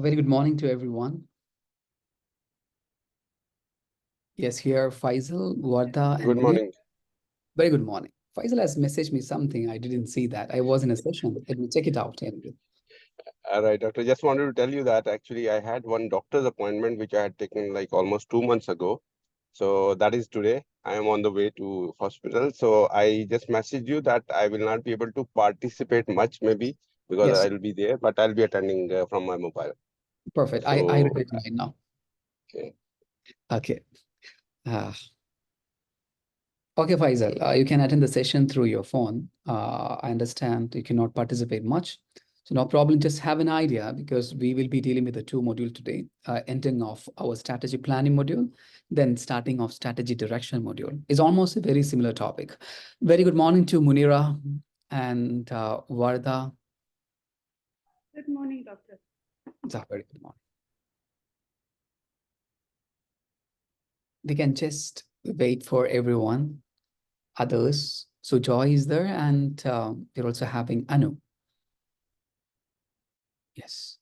Very good morning to everyone. Yes, here Faisal, Warda, and Good Munir. morning. Very good morning. Faisal has messaged me something. I didn't see that. I was in a session. Let me check it out. Anyway. All right, doctor. Just wanted to tell you that actually I had one doctor's appointment which I had taken like almost 2 months ago. So that is today. I am on the way to hospital. So I just messaged you that I will not be able to participate much maybe because Yes, I will be there, but I'll be attending from my mobile. perfect. I read So it right now. okay. Okay. Uh, okay, Faisal, you can attend the session through your phone. I understand you cannot participate much. So no problem. Just have an idea because we will be dealing with the two module today, ending of our strategy planning module, then starting of strategy direction module. It's almost a very similar topic. Very good morning to Munira and Varda. Good morning, doctor. Very good morning. We can just wait for everyone, others. So Joy is there and we're also having Anu. Yes.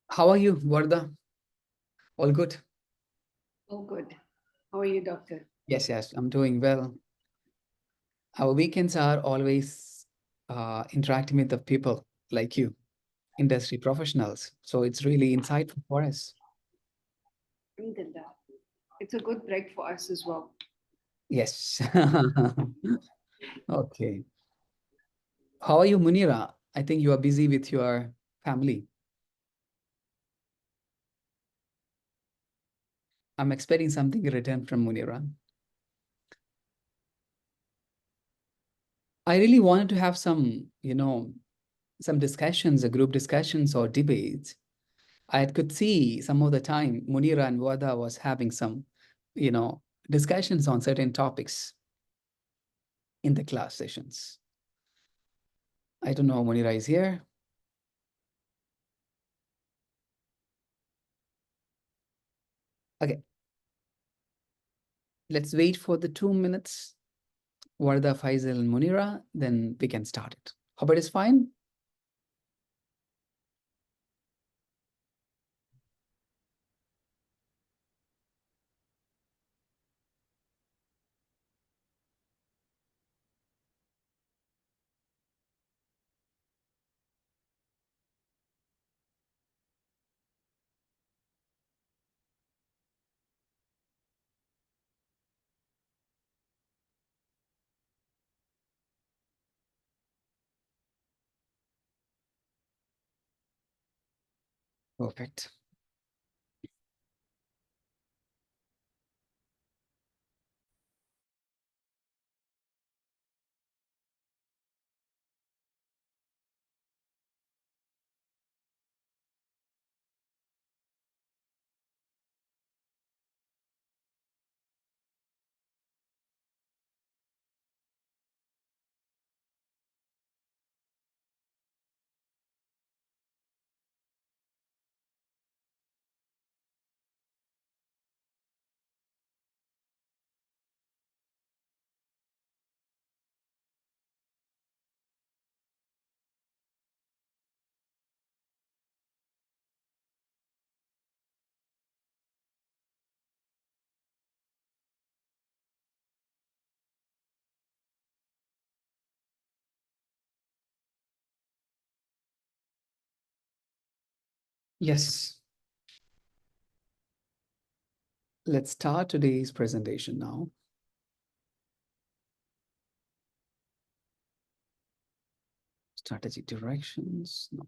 How are you, Varda? All good? Oh, good. How are you, doctor? Yes, yes, I'm doing well. Our weekends are always interacting with the people like you, industry professionals. So it's really insightful for us. Alhamdulillah. It's a good break for us as well. Yes. Okay. How are you, Munira? I think you are busy with your family. I'm expecting something in return from Munira. I really wanted to have some, some discussions, group discussions or debates. I could see some of the time Munira and Wada was having some, you know, discussions on certain topics in the class sessions. I don't know, Munira is here. Okay. Let's wait for the 2 minutes. Warda, Faisal, and Munira, then we can start it. Hope it is fine. Perfect. Yes. Let's start today's presentation now. Strategy directions. No.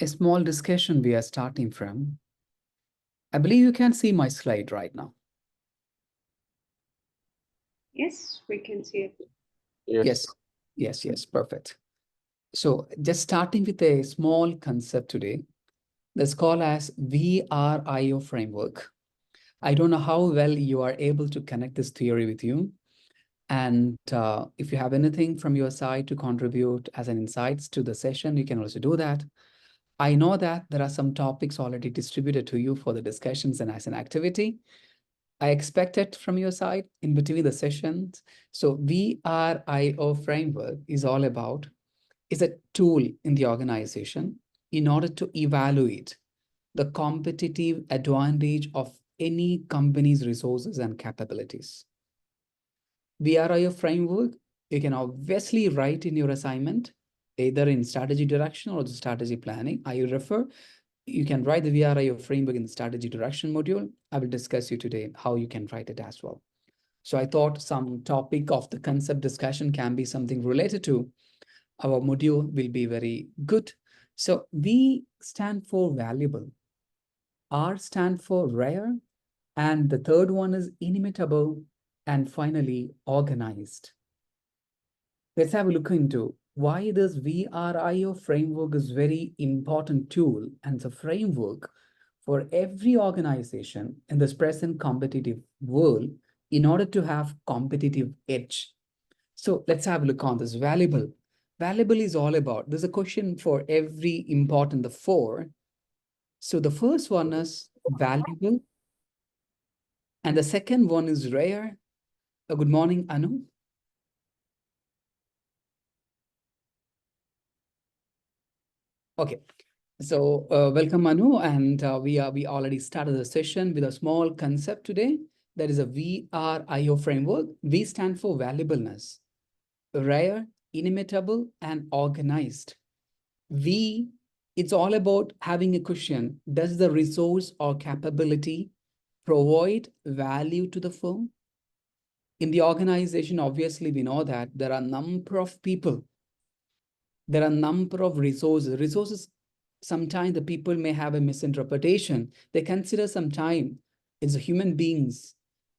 A small discussion we are starting from. I believe you can see my slide right now. Yes, we can see it. Yes, yes, yes, perfect. So just starting with a small concept today, let's call as VRIO framework. I don't know how well you are able to connect this theory with you. And if you have anything from your side to contribute as an insights to the session, you can also do that. I know that there are some topics already distributed to you for the discussions and as an activity. I expect it from your side in between the sessions. So VRIO framework is all about, is a tool in the organization in order to evaluate the competitive advantage of any company's resources and capabilities. VRIO framework, you can obviously write in your assignment, either in strategy direction or the strategy planning. You can write the VRIO framework in the strategy direction module. I will discuss you today how you can write it as well. So I thought some topic of the concept discussion can be something related to our module will be very good. So V stand for valuable, R stand for rare, and the third one is inimitable, and finally organized. Let's have a look into why this VRIO framework is very important tool and the framework for every organization in this present competitive world in order to have competitive edge. So let's have a look on this valuable. Valuable is all about, there's a question for every important, the four. So the first one is valuable, and the second one is rare. Good morning, Anu. Okay, so welcome, Anu, and we already started the session with a small concept today. That is a VRIO framework. V stand for valuableness, rare, inimitable, and organized. V, it's all about having a question. Does the resource or capability provide value to the firm? In the organization, obviously, we know that there are a number of people. There are a number of resources. Resources, sometimes the people may have a misinterpretation. They consider sometimes it's human beings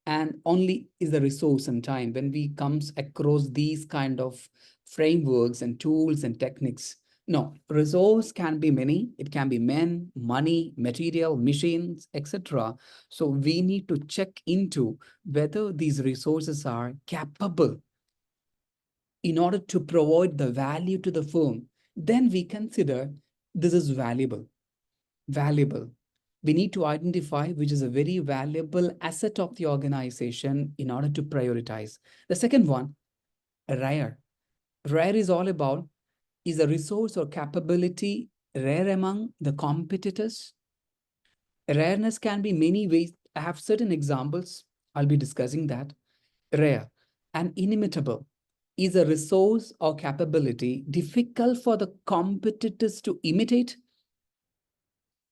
and only is the resource sometime when we comes across these kind of frameworks and tools and techniques. No, resource can be many. It can be men, money, material, machines, etc. So we need to check into whether these resources are capable in order to provide the value to the firm. Then we consider this is valuable. Valuable. We need to identify which is a very valuable asset of the organization in order to prioritize. The second one, rare. Rare is all about, is a resource or capability rare among the competitors? Rareness can be many ways. I have certain examples. I'll be discussing that. Rare and inimitable is a resource or capability difficult for the competitors to imitate.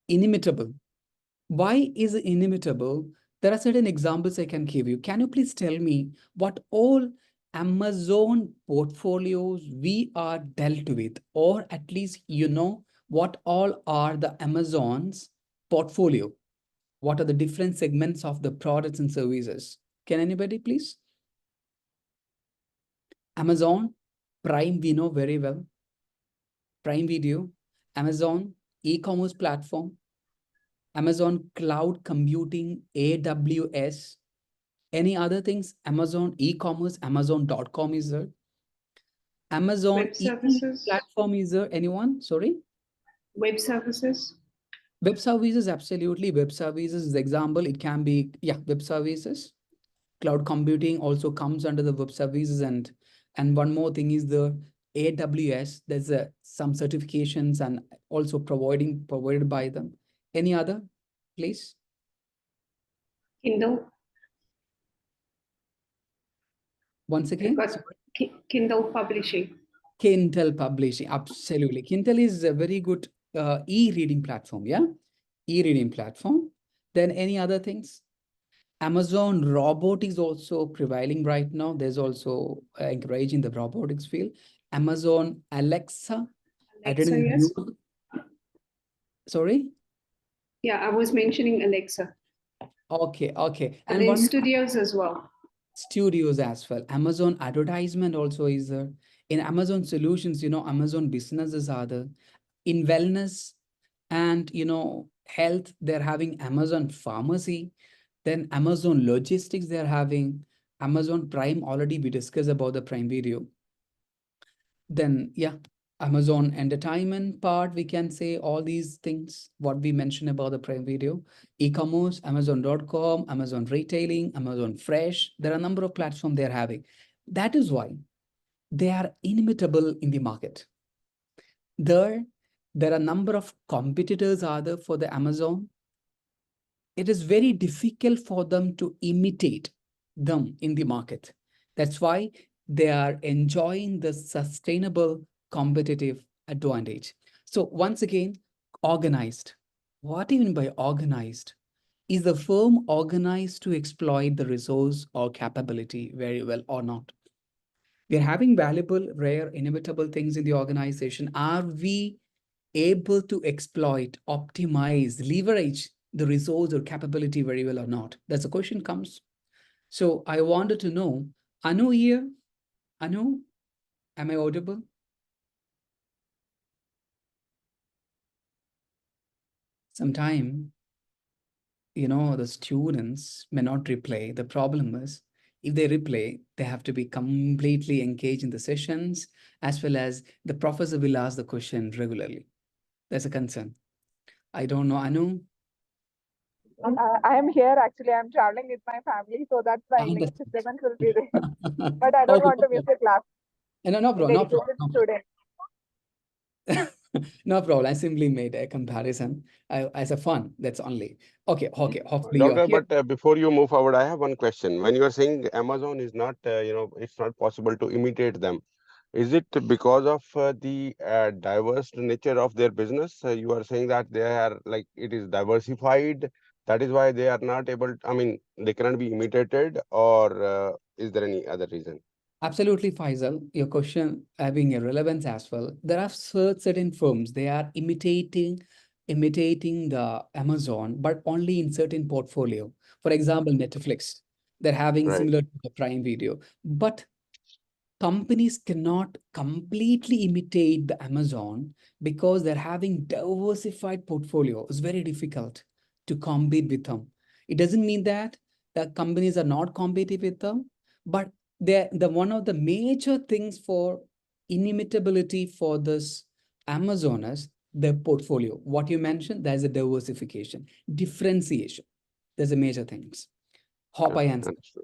Inimitable. Why is it inimitable? There are certain examples I can give you. Can you please tell me what all Amazon portfolios we are dealt with, or at least you know what all are the Amazon's portfolio? What are the different segments of the products and services? Can anybody please? Amazon Prime, we know very well. Prime Video, Amazon e-commerce platform, Amazon cloud computing, AWS. Any other things? Amazon e-commerce, Amazon.com is there. Amazon Web services. platform is there. Anyone? Sorry. Web services. Web services, absolutely. Web services, example, it can be, yeah, web services. Cloud computing also comes under the web services, and one more thing is the AWS. There's some certifications and also provided by them. Any other, please? Kindle. Once again, Kindle publishing. Kindle publishing, absolutely. Kindle is a very good e-reading platform, yeah? E-reading platform. Then any other things? Amazon robot is also prevailing right now. There's also encouraging the robotics field. Amazon Alexa. I didn't yes. use. Sorry? Yeah, I was mentioning Alexa. Okay. And then studios as well. Studios as well. Amazon advertisement also is there. In Amazon solutions, Amazon businesses are there. In wellness and, health, they're having Amazon pharmacy. Then Amazon Logistics, they're having Amazon Prime. Already we discussed about the Prime Video. Then, yeah, Amazon Entertainment part, we can say all these things, what we mentioned about the Prime Video. E-commerce, Amazon.com, Amazon Retailing, Amazon Fresh. There are a number of platforms they're having. That is why they are inimitable in the market. There are a number of competitors are there for the Amazon. It is very difficult for them to imitate them in the market. That's why they are enjoying the sustainable competitive advantage. So once again, organized. What even by organized? Is the firm organized to exploit the resource or capability very well or not? We're having valuable, rare, inimitable things in the organization. Are we able to exploit, optimize, leverage the resource or capability very well or not? That's the question comes. So I wanted to know, Anu here, Anu, am I audible? Sometime, the students may not replay. The problem is, if they replay, they have to be completely engaged in the sessions, as well as the professor will ask the question regularly. That's a concern. I don't know, Anu. I am here actually. I'm traveling with my family, so that's why link disturbance will be there. But I don't want to miss the class. No problem. Student. No problem. I simply made a comparison as a fun. That's only. Okay. Hopefully Doctor, but before you move forward, I have one question. When you are saying Amazon is not, it's not possible to imitate them, is it because of the diverse nature of their business? You are saying that they are like, it is diversified. That is why they are not able, they cannot be imitated, or is there any other reason? Absolutely, Faisal. Your question having a relevance as well. There are certain firms, they are imitating the Amazon, but only in certain portfolio. For example, Netflix, they're having Right. similar to the Prime Video. But companies cannot completely imitate the Amazon because they're having diversified portfolio. It's very difficult to compete with them. It doesn't mean that the companies are not competitive with them, but the one of the major things for inimitability for this Amazon is the portfolio. What you mentioned, there's a diversification, differentiation. There's a major things. Hope I answered. Understood.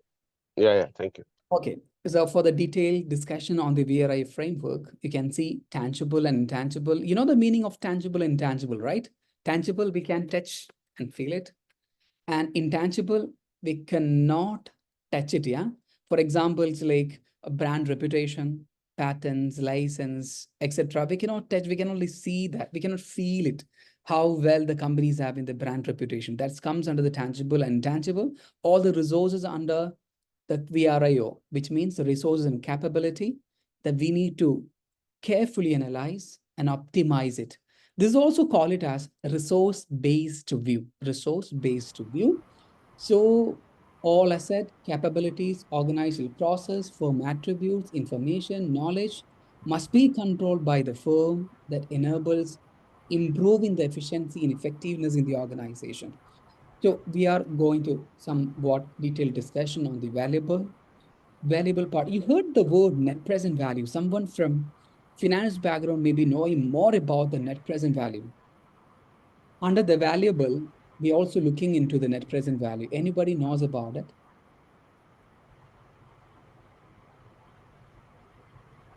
Yeah, thank you. Okay, so for the detailed discussion on the VRI framework, you can see tangible and intangible. You know the meaning of tangible and intangible, right? Tangible, we can touch and feel it. And intangible, we cannot touch it, yeah? For example, it's like a brand reputation, patents, license, etc. We cannot touch, we can only see that. We cannot feel it, how well the companies have in the brand reputation. That comes under the tangible and intangible. All the resources under the VRIO, which means the resources and capability that we need to carefully analyze and optimize it. This is also call it as resource-based view, resource-based view. So all asset, capabilities, organizational process, firm attributes, information, knowledge must be controlled by the firm that enables improving the efficiency and effectiveness in the organization. So we are going to somewhat detailed discussion on the valuable part. You heard the word net present value. Someone from finance background may be knowing more about the net present value. Under the valuable, we're also looking into the net present value. Anybody knows about it?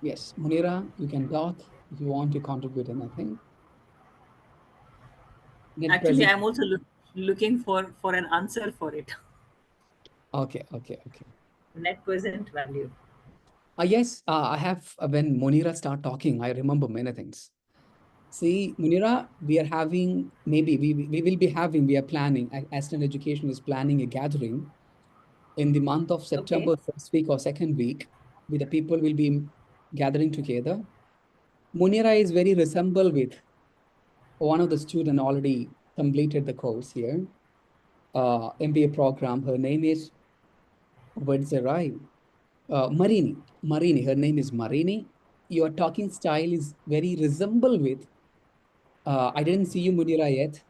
Yes, Munira, you can talk if you want to contribute anything. Actually, I'm also looking for an answer for it. Okay. Net present value. Yes, I have, when Munira start talking, I remember many things. See, Munira, we are having, maybe we will be having, we are planning, Aston Education is planning a gathering in the month of September, Okay. first week or second week, with the people will be gathering together. Munira is very resemble with one of the student already completed the course here, MBA program. Her name is, what's the right? Marini, her name is Marini. Your talking style is very resemble with, I didn't see you, Munira, yet.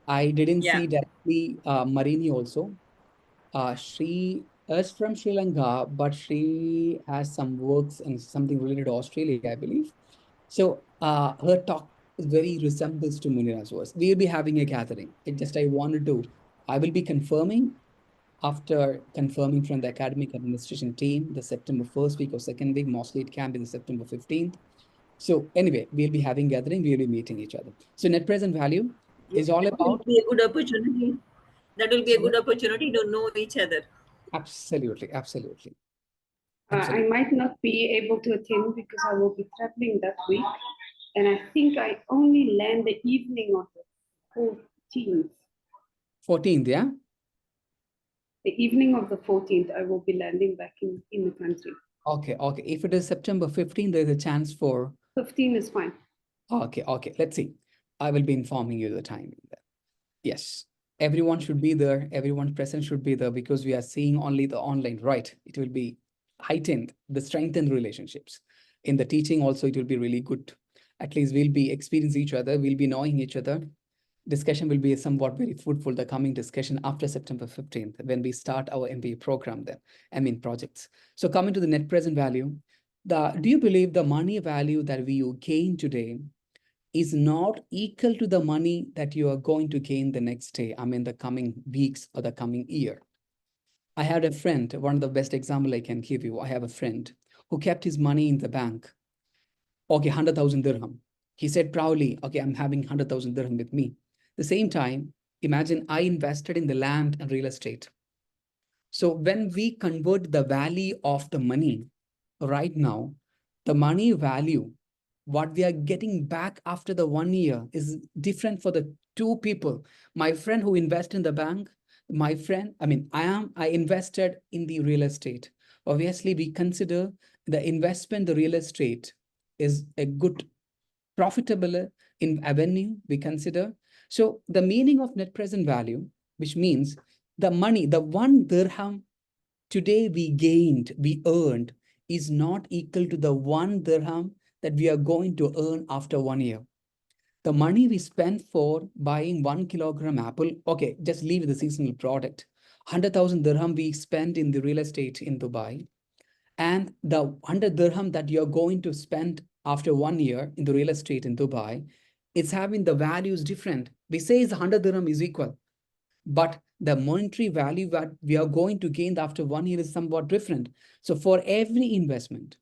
I didn't see directly Marini also. She is from Sri Lanka, but she has some works and something related to Australia, I believe. So her talk very resembles to Munira's words. We'll be having a gathering. I will be confirming after confirming from the academic administration team, the September 1st week or second week, mostly it can be the September 15th. So anyway, we'll be having gathering, we'll be meeting each other. So net present value is all That will about, be a good opportunity. That will be a sorry? good opportunity to know each other. Absolutely, absolutely. I Absolutely. might not be able to attend because I will be traveling that week. And I think I only land the evening of the 14th. 14th, yeah? The evening of the 14th, I will be landing back in the country. Okay, okay. If it is September 15th, there's a chance for, 15 is fine. okay, okay. Let's see. I will be informing you the timing there. Yes, everyone should be there. Everyone present should be there because we are seeing only the online, right? It will be heightened, the strengthened relationships. In the teaching also, it will be really good. At least we'll be experiencing each other. We'll be knowing each other. Discussion will be somewhat very fruitful, the coming discussion after September 15th, when we start our MBA program then, projects. So coming to the net present value, do you believe the money value that we gain today is not equal to the money that you are going to gain the next day, the coming weeks or the coming year? I had a friend, one of the best example I can give you. I have a friend who kept his money in the bank. Okay, 100,000 dirham. He said proudly, okay, I'm having 100,000 dirham with me. The same time, imagine I invested in the land and real estate. So when we convert the value of the money right now, the money value, what we are getting back after the 1 year is different for the two people. My friend who invested in the bank, I invested in the real estate. Obviously, we consider the investment, the real estate is a good profitable in avenue we consider. So the meaning of net present value, which means the money, the 1 dirham today we gained, we earned, is not equal to the 1 dirham that we are going to earn after 1 year. The money we spent for buying 1 kilogram apple, okay, just leave the seasonal product. 100,000 dirham we spent in the real estate in Dubai, and the 100 dirham that you're going to spend after 1 year in the real estate in Dubai, it's having the values different. We say it's 100 dirham is equal, but the monetary value that we are going to gain after 1 year is somewhat different. So for every investment,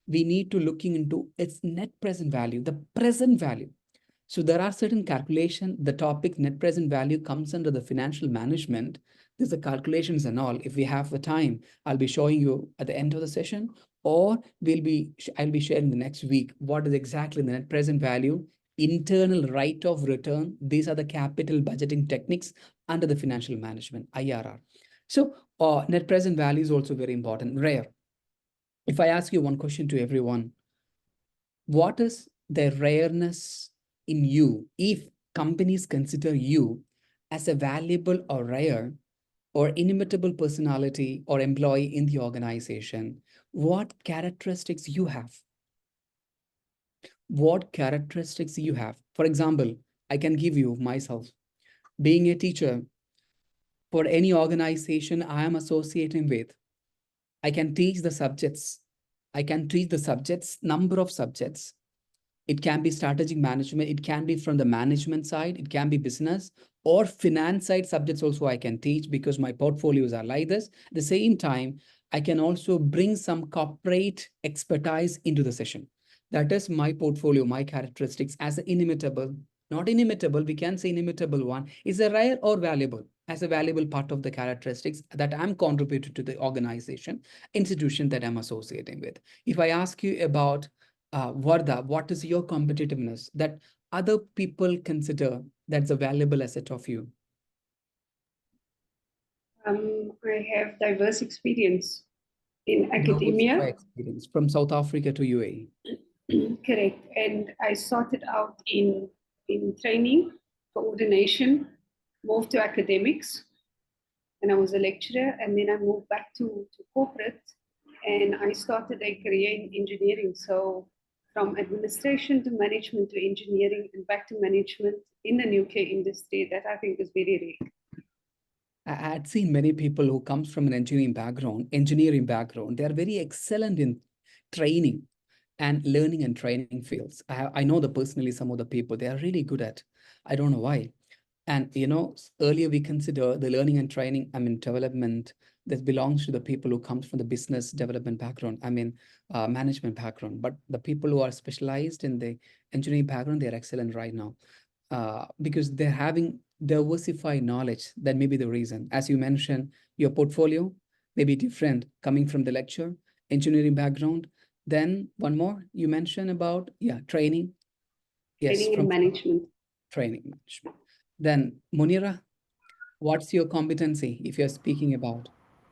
we need to looking into its net present value, the present value. So there are certain calculation. The topic net present value comes under the financial management. There's the calculations and all. If we have the time, I'll be showing you at the end of the session, or I'll be sharing the next week what is exactly the net present value, internal rate of return. These are the capital budgeting techniques under the financial management, IRR. So net present value is also very important, rare. If I ask you one question to everyone, what is the rareness in you if companies consider you as a valuable or rare or inimitable personality or employee in the organization? What characteristics you have? What characteristics you have? For example, I can give you myself. Being a teacher for any organization I am associating with, I can teach the subjects. I can teach the subjects, number of subjects. It can be strategic management. It can be from the management side. It can be business or finance side subjects also I can teach because my portfolios are like this. At the same time, I can also bring some corporate expertise into the session. That is my portfolio, my characteristics as an inimitable, not inimitable, we can say inimitable one, is a rare or valuable, as a valuable part of the characteristics that I'm contributing to the organization, institution that I'm associating with. If I ask you about Vardha, what is your competitiveness that other people consider that's a valuable asset of you? I have diverse experience in academia. Diversify experience from South Africa to UAE. Correct. And I started out in training, coordination, moved to academics, and I was a lecturer. And then I moved back to corporate, and I started a career in engineering. So from administration to management to engineering and back to management in the nuclear industry, that I think is very rare. I had seen many people who comes from an engineering background. They are very excellent in training and learning and training fields. I know the personally some of the people, they are really good at. I don't know why. And earlier we consider the learning and training, development, that belongs to the people who comes from the business development background, management background. But the people who are specialized in the engineering background, they're excellent right now, because they're having diversified knowledge. That may be the reason. As you mentioned, your portfolio may be different coming from the lecture, engineering background. Then one more, you mentioned about, training. Yes, Training from in management. training management. Then Munira, what's your competency if you're speaking about?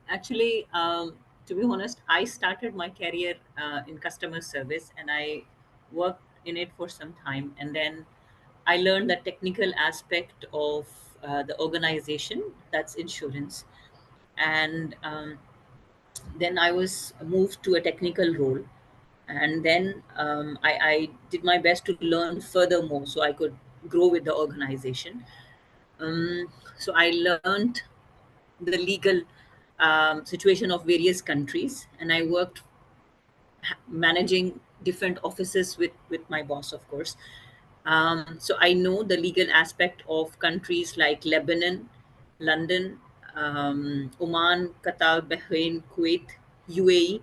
Actually, to be honest, I started my career in customer service, and I worked in it for some time. And then I learned the technical aspect of the organization, that's insurance. And then I was moved to a technical role. And then I did my best to learn furthermore so I could grow with the organization. So I learned the legal situation of various countries, and I worked managing different offices with my boss, of course. So I know the legal aspect of countries like Lebanon, London, Oman, Qatar, Bahrain, Kuwait, UAE.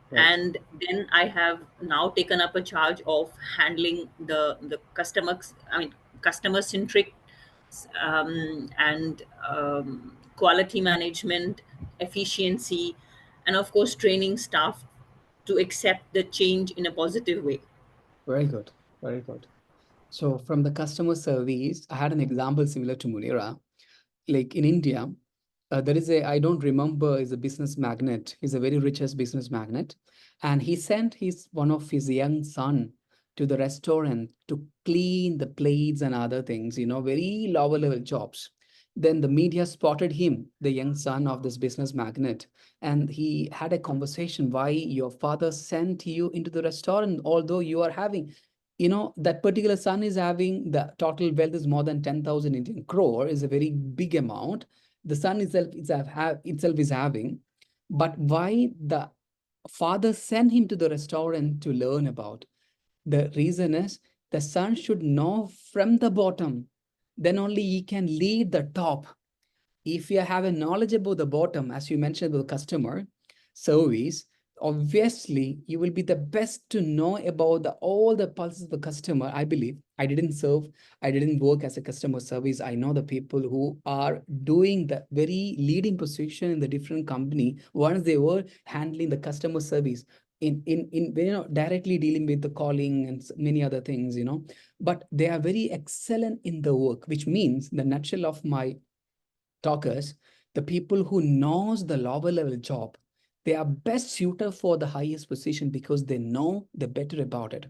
Right. And then I have now taken up a charge of handling the customer centric, and quality management, efficiency, and of course training staff to accept the change in a positive way. Very good. Very good. So from the customer service, I had an example similar to Munira. Like in India, there is I don't remember, is a business magnate. He's a very richest business magnate. And he sent one of his young son to the restaurant to clean the plates and other things, very lower level jobs. Then the media spotted him, the young son of this business magnate, and he had a conversation why your father sent you into the restaurant, although you are having, that particular son is having the total wealth is more than 10,000 Indian crore, is a very big amount. The son itself is having, but why the father sent him to the restaurant to learn about? The reason is the son should know from the bottom, then only he can lead the top. If you have a knowledge about the bottom, as you mentioned about customer service, obviously you will be the best to know about all the pulses of the customer. I believe I didn't work as a customer service. I know the people who are doing the very leading position in the different company once they were handling the customer service in directly dealing with the calling and many other things, but they are very excellent in the work, which means the nutshell of my talkers, the people who knows the lower level job, they are best suited for the highest position because they know the better about it.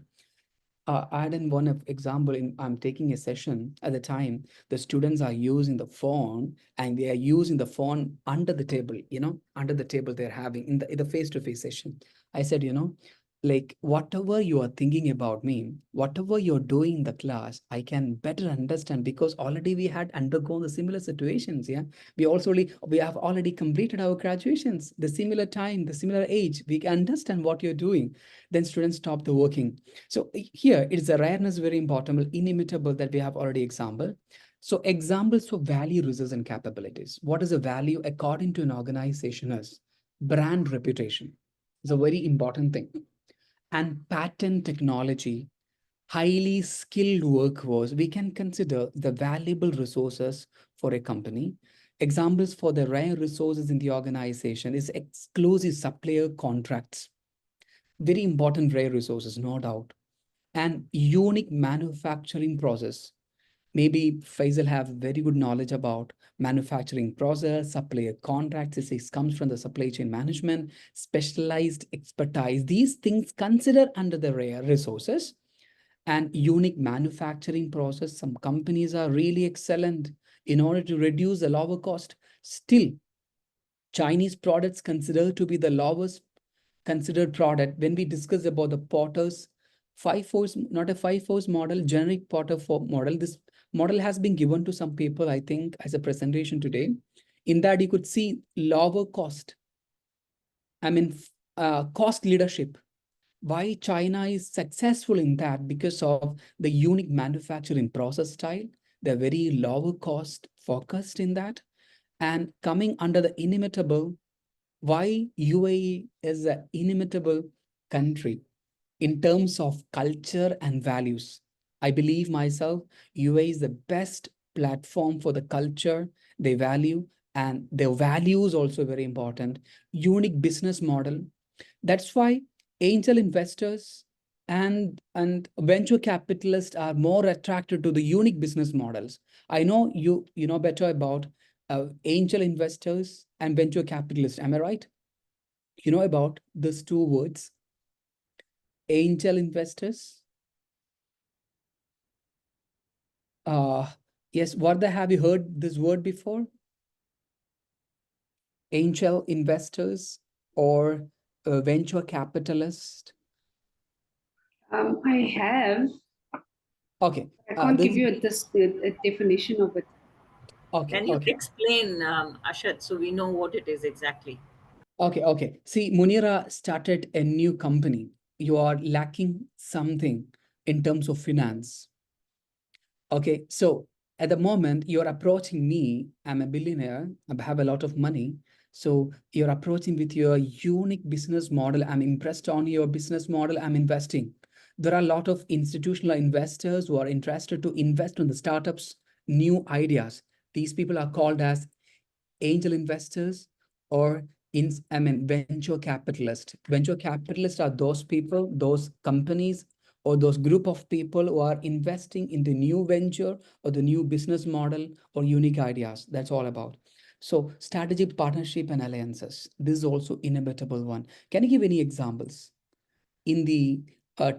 I had one example. I'm taking a session at the time. The students are using the phone, and they are using the phone under the table. Under the table they're having in the face-to-face session. I said, like whatever you are thinking about me, whatever you're doing in the class, I can better understand because already we had undergone the similar situations. Yeah, we have already completed our graduations, the similar time, the similar age. We can understand what you're doing. Then students stop the working. So here it is a rareness very important, inimitable that we have already example. So examples for value, resources, and capabilities. What is a value according to an organization is brand reputation. It's a very important thing. And patent technology, highly skilled workforce, we can consider the valuable resources for a company. Examples for the rare resources in the organization is exclusive supplier contracts. Very important rare resources, no doubt. And unique manufacturing process. Maybe Faisal have very good knowledge about manufacturing process, supplier contracts. It comes from the supply chain management, specialized expertise. These things considered under the rare resources and unique manufacturing process. Some companies are really excellent in order to reduce the lower cost. Still, Chinese products considered to be the lowest considered product when we discuss about the Potter's 5-force, not a 5-force model, generic Potter model. This model has been given to some people, I think, as a presentation today. In that, you could see lower cost. I mean, cost leadership. Why China is successful in that? Because of the unique manufacturing process style. They're very lower cost focused in that. And coming under the inimitable, why UAE is an inimitable country in terms of culture and values. I believe myself, UAE is the best platform for the culture, they value, and their values also very important. Unique business model. That's why angel investors and venture capitalists are more attracted to the unique business models. I know you know better about angel investors and venture capitalists. Am I right? You know about these two words, angel investors. Uh, yes, Vardha, have you heard this word before? Angel investors or venture capitalist? I have. Okay. I can't This give you a definition of it. okay. Can you Okay. explain, Ashad, so we know what it is exactly? Okay. Okay. See, Munira started a new company. You are lacking something in terms of finance. Okay. So at the moment, you're approaching me. I'm a billionaire. I have a lot of money. So you're approaching with your unique business model. I'm impressed on your business model. I'm investing. There are a lot of institutional investors who are interested to invest in the startups, new ideas. These people are called as angel investors or venture capitalists. Venture capitalists are those people, those companies, or those group of people who are investing in the new venture or the new business model or unique ideas. That's all about. So strategic partnership and alliances. This is also inevitable one. Can you give any examples in the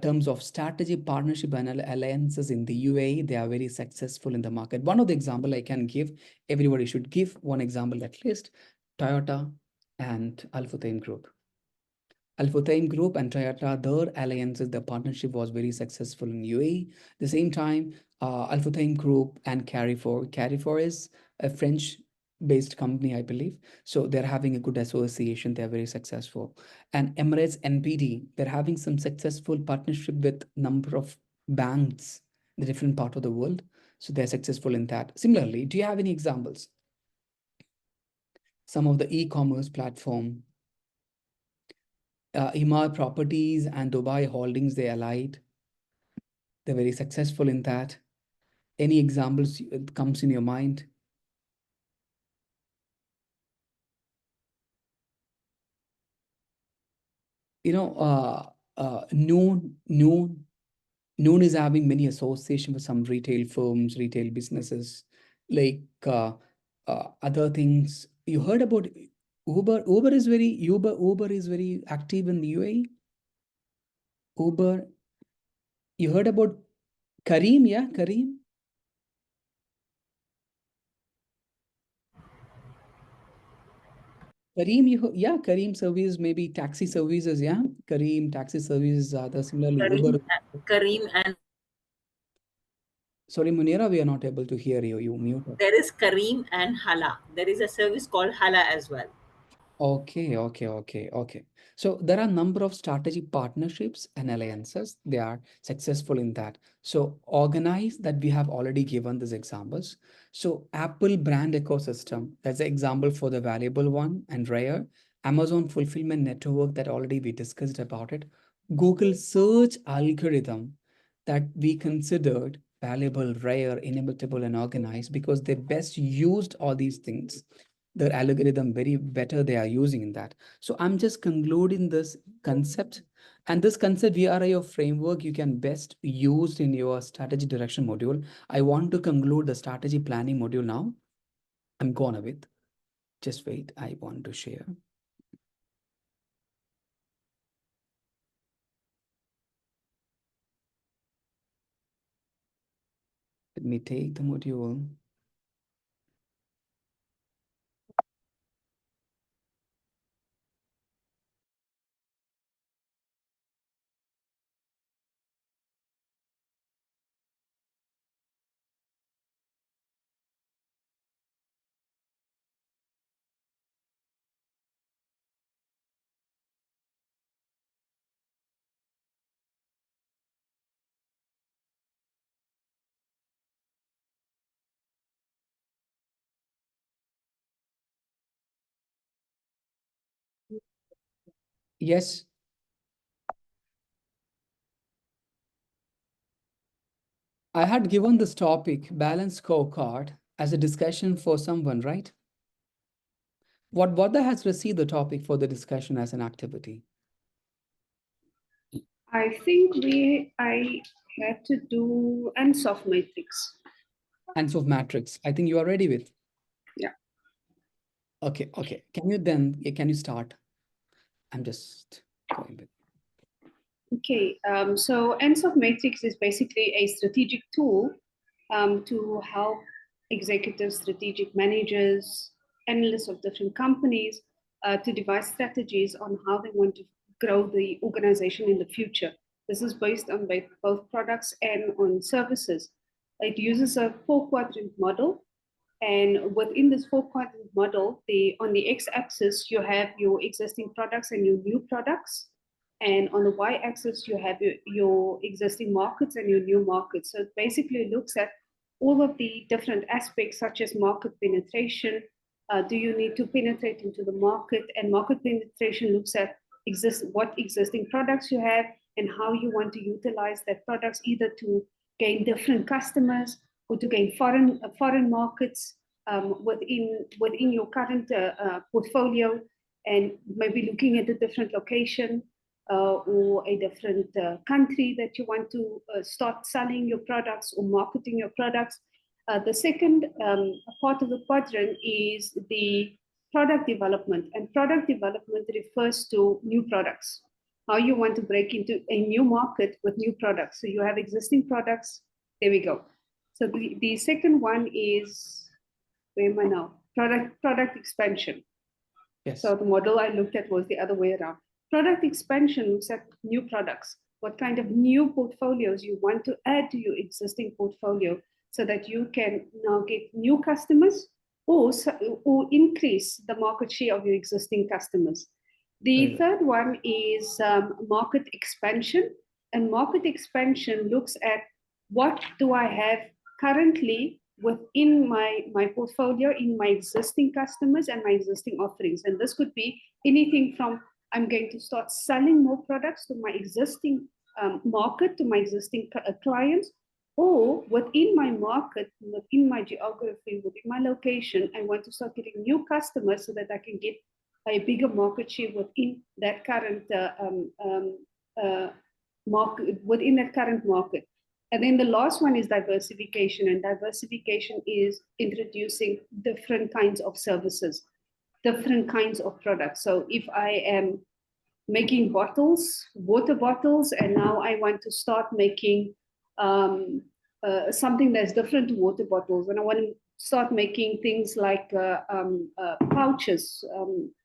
terms of strategic partnership and alliances in the UAE? They are very successful in the market. One of the example I can give, everybody should give one example at least, Toyota and Al Futtaim Group. Al Futtaim Group and Toyota, their alliances, the partnership was very successful in UAE. The same time, Al Futtaim Group and Carrefour is a French-based company, I believe. So they're having a good association. They're very successful. And Emirates NBD, they're having some successful partnership with number of banks in the different part of the world. So they're successful in that. Similarly, do you have any examples? Some of the e-commerce platform, Emaar Properties and Dubai Holdings, they allied. They're very successful in that. Any examples comes in your mind? You know, Noon is having many association with some retail firms, retail businesses, like other things. You heard about Uber? Uber is very active in the UAE. Uber. You heard about Careem? Yeah, Careem. Careem, yeah, Careem service, maybe taxi services, yeah. Careem taxi services, the similarly Uber. Careem and Sorry, Munira, we are not able to hear you. You mute. there is Careem and Hala. There is a service called Hala as well. Okay. So there are a number of strategic partnerships and alliances. They are successful in that. So organize that we have already given these examples. So Apple brand ecosystem, that's the example for the valuable one and rare. Amazon fulfillment network that already we discussed about it. Google search algorithm that we considered valuable, rare, inimitable, and organized because they best used all these things, the algorithm very better they are using in that. So I'm just concluding this concept, and this concept VRIO framework you can best use in your strategy direction module. I want to conclude the strategy planning module now. I'm gonna with, just wait, I want to share. Let me take the module. Yes. I had given this topic, balance scorecard, as a discussion for someone, right? What Bodha has received the topic for the discussion as an activity. I think I had to do Ansoff matrix. Ansoff matrix. I think you are ready with. Yeah. Okay. Can you start? I'm just going with. Okay, so Ansoff matrix is basically a strategic tool to help executives, strategic managers, analysts of different companies to devise strategies on how they want to grow the organization in the future. This is based on both products and on services. It uses a 4-quadrant model. And within this 4-quadrant model, on the x-axis, you have your existing products and your new products. And on the y-axis, you have your existing markets and your new markets. So it basically looks at all of the different aspects, such as market penetration. Do you need to penetrate into the market? And market penetration looks at what existing products you have and how you want to utilize that products, either to gain different customers or to gain foreign markets within your current portfolio, and maybe looking at a different location or a different country that you want to start selling your products or marketing your products. The second part of the quadrant is the product development, and product development refers to new products, how you want to break into a new market with new products. So you have existing products. There we go. So the second one is, where am I now? Product expansion. Yes. So the model I looked at was the other way around. Product expansion looks at new products, what kind of new portfolios you want to add to your existing portfolio so that you can now get new customers or increase the market share of your existing customers. The third one is market expansion. And market expansion looks at what do I have currently within my portfolio, in my existing customers and my existing offerings. And this could be anything from I'm going to start selling more products to my existing market, to my existing clients, or within my market, within my geography, within my location, I want to start getting new customers so that I can get a bigger market share within that current market, within that current market. And then the last one is diversification, and diversification is introducing different kinds of services, different kinds of products. So if I am making bottles, water bottles, and now I want to start making something that's different to water bottles, and I want to start making things like pouches,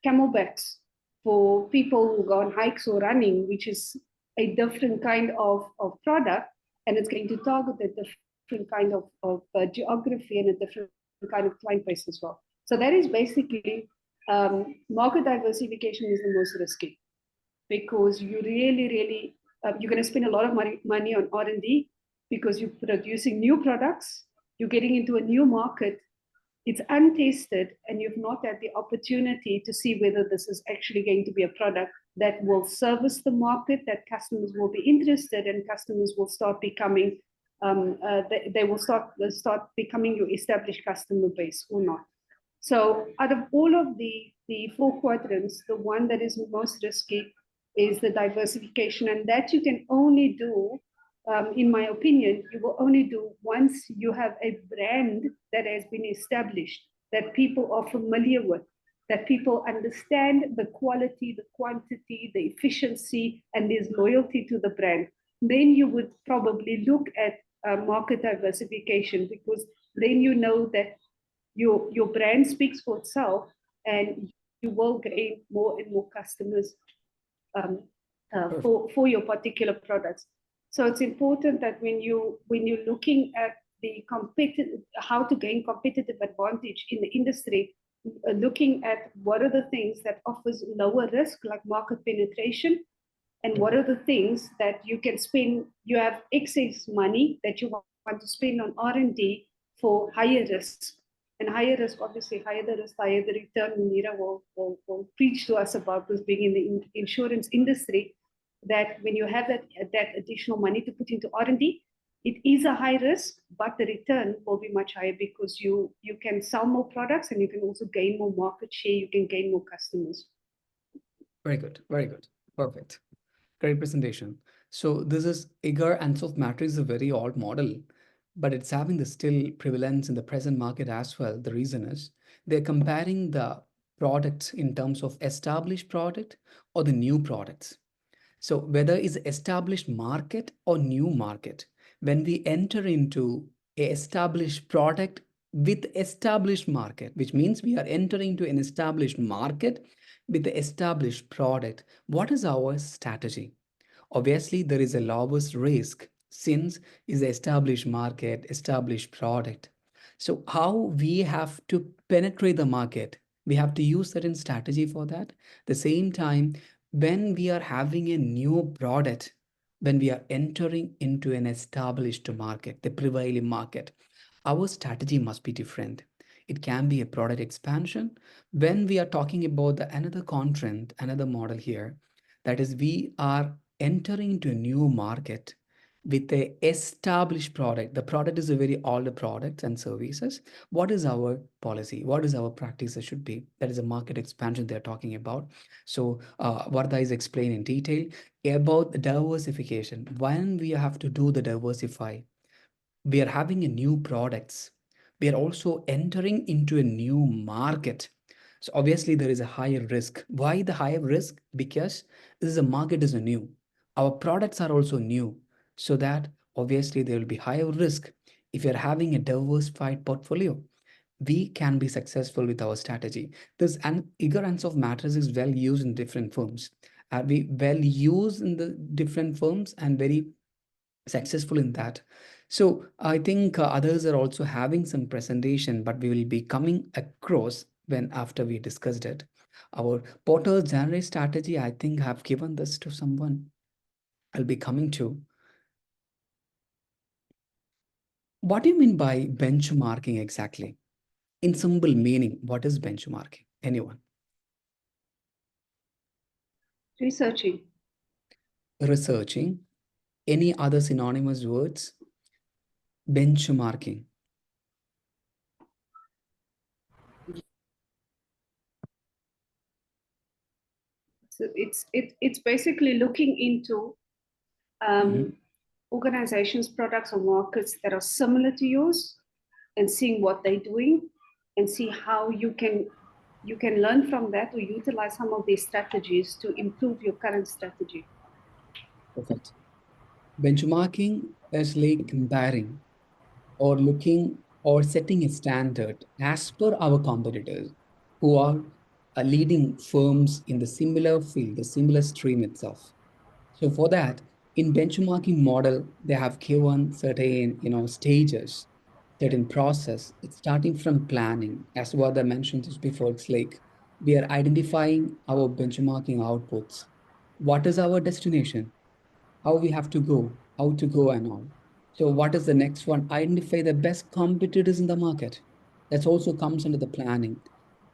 camelbacks for people who go on hikes or running, which is a different kind of product, and it's going to target a different kind of geography and a different kind of client base as well. So that is basically market diversification is the most risky, because you really you're going to spend a lot of money on R&D because you're producing new products, you're getting into a new market, it's untested, and you've not had the opportunity to see whether this is actually going to be a product that will service the market, that customers will be interested, and customers will start becoming, they will start becoming your established customer base or not. So out of all of the 4 quadrants, the one that is most risky is the diversification, and that you can only do, in my opinion, you will only do once you have a brand that has been established, that people are familiar with, that people understand the quality, the quantity, the efficiency, and there's loyalty to the brand. Then you would probably look at market diversification, because then you know that your brand speaks for itself, and you will gain more and more customers for your particular products. So it's important that when you're looking at the how to gain competitive advantage in the industry, looking at what are the things that offers lower risk, like market penetration, and what are the things that you can spend, you have excess money that you want to spend on R&D for higher risks. And higher risk, obviously, higher the risk, higher the return. Meera will preach to us about this being in the insurance industry, that when you have that additional money to put into R&D, it is a high risk, but the return will be much higher because you can sell more products and you can also gain more market share, you can gain more customers. Very good. Very good. Perfect. Great presentation. So this is Eiger-Ansoff matrix is a very old model, but it's having the still prevalence in the present market as well. The reason is they're comparing the products in terms of established product or the new products. So whether it's established market or new market, when we enter into a established product with established market, which means we are entering into an established market with the established product, what is our strategy? Obviously, there is a lowest risk since is the established market, established product. So how we have to penetrate the market? We have to use certain strategy for that. The same time, when we are having a new product, when we are entering into an established market, the prevailing market, our strategy must be different. It can be a product expansion. When we are talking about another content, another model here, that is we are entering into a new market with a established product. The product is a very older product and services. What is our policy? What is our practice that should be? That is a market expansion they're talking about. So Vardha is explaining in detail about diversification. When we have to do the diversify, we are having a new products. We are also entering into a new market. So obviously there is a higher risk. Why the higher risk? Because this is a market is a new. Our products are also new. So that obviously there will be higher risk. If you're having a diversified portfolio, we can be successful with our strategy. This Eiger-Ansoff matrix is well used in different firms. We well used in the different firms and very successful in that. So I think others are also having some presentation, but we will be coming across when after we discussed it. Our Porter's generate strategy, I think have given this to someone. I'll be coming to. What do you mean by benchmarking exactly? In simple meaning, what is benchmarking? Anyone? Researching. Researching. Any other synonymous words? Benchmarking. So it's basically looking into organizations, products, or markets that are similar to yours, and seeing what they're doing, and see how you can learn from that or utilize some of these strategies to improve your current strategy. Perfect. Benchmarking is like comparing or looking or setting a standard as per our competitors who are leading firms in the similar field, the similar stream itself. So for that, in benchmarking model, they have given certain, stages, certain process. It's starting from planning. As what I mentioned just before, it's like we are identifying our benchmarking outputs. What is our destination? How we have to go, how to go and all. So what is the next one? Identify the best competitors in the market. That also comes under the planning.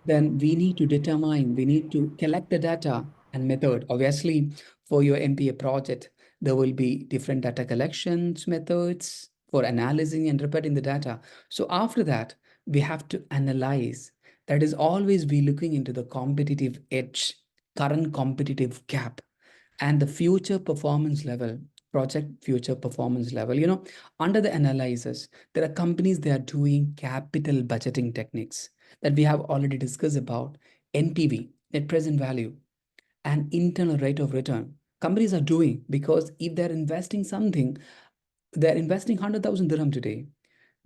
Then we need to determine, we need to collect the data and method. Obviously, for your MPA project, there will be different data collections methods for analyzing and reporting the data. So after that, we have to analyze. That is always be looking into the competitive edge, current competitive gap, and the future performance level, project future performance level. Under the analysis, there are companies, they are doing capital budgeting techniques that we have already discussed about. NPV, net present value, and internal rate of return. Companies are doing, because if they're investing something, they're investing 100,000 dirham today.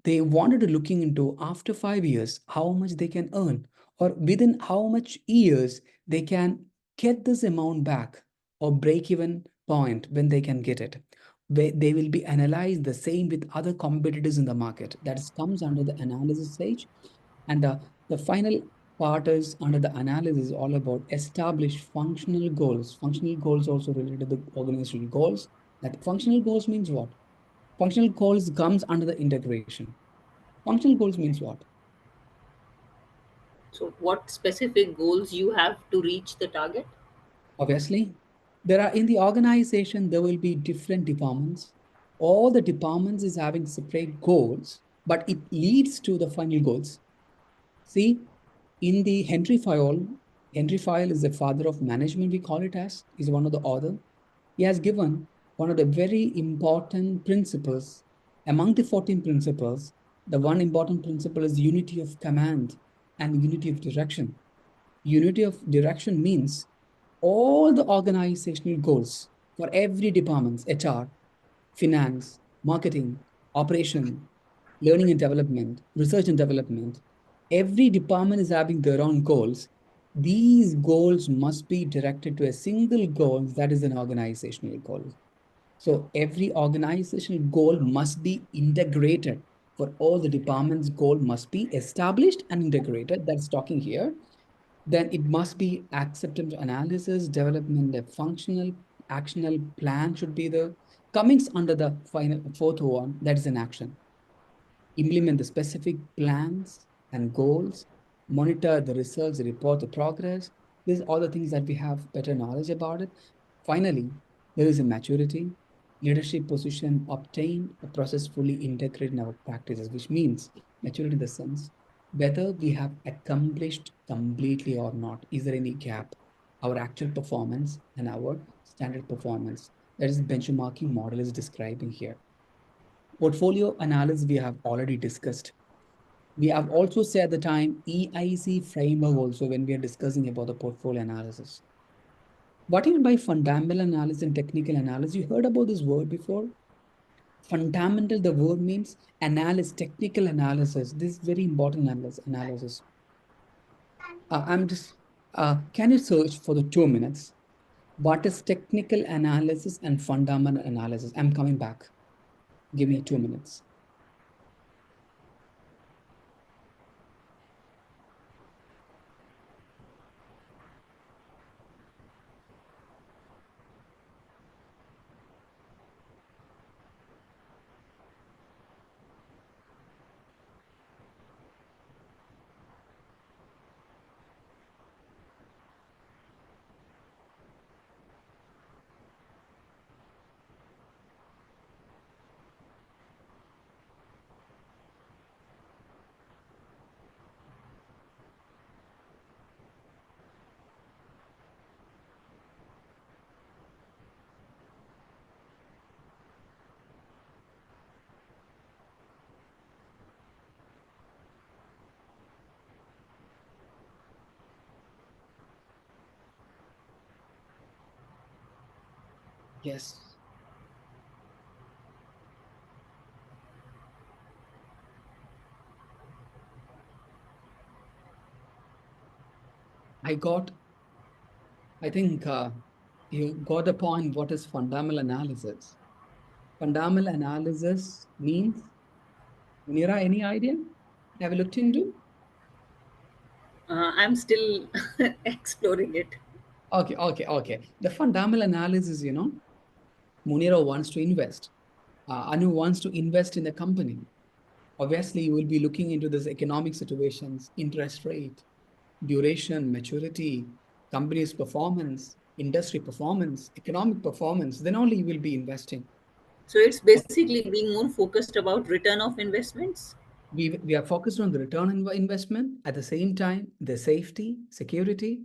They wanted to looking into after 5 years, how much they can earn, or within how much years they can get this amount back, or break even point when they can get it. They will be analyzed the same with other competitors in the market. That comes under the analysis stage. And the final part is under the analysis, all about established functional goals. Functional goals also related to the organizational goals. That functional goals means what? Functional goals comes under the integration. Functional goals means what? So what specific goals you have to reach the target? Obviously, there are in the organization, there will be different departments. All the departments is having separate goals, but it leads to the final goals. See, in the Henry Fayol is the father of management, we call it as, is one of the author. He has given one of the very important principles. Among the 14 principles, the one important principle is unity of command and unity of direction. Unity of direction means all the organizational goals for every department, HR, finance, marketing, operation, learning and development, research and development, every department is having their own goals. These goals must be directed to a single goal that is an organizational goal. So every organizational goal must be integrated for all the departments' goal must be established and integrated. That's talking here. Then it must be acceptance analysis, development, a functional, actional plan should be the comings under the final fourth one, that is an action. Implement the specific plans and goals, monitor the results, report the progress. These are all the things that we have better knowledge about it. Finally, there is a maturity, leadership position obtained, a process fully integrated in our practices, which means maturity in the sense whether we have accomplished completely or not. Is there any gap? Our actual performance and our standard performance. That is benchmarking model is describing here. Portfolio analysis we have already discussed. We have also said the time EIC framework also when we are discussing about the portfolio analysis. What even by fundamental analysis and technical analysis? You heard about this word before? Fundamental, the word means analysis, technical analysis. This is very important analysis. Can you search for the 2 minutes? What is technical analysis and fundamental analysis? I'm coming back. Give me 2 minutes. Yes. I think you got the point. What is fundamental analysis? Fundamental analysis means, Munira, any idea? Have you looked into? I'm still exploring it. Okay. The fundamental analysis, Munira wants to invest. Anu wants to invest in the company. Obviously, you will be looking into this economic situations, interest rate, duration, maturity, company's performance, industry performance, economic performance. Then only you will be investing. So it's basically being more focused about return of investments. We are focused on the return on investment at the same time, the safety, security.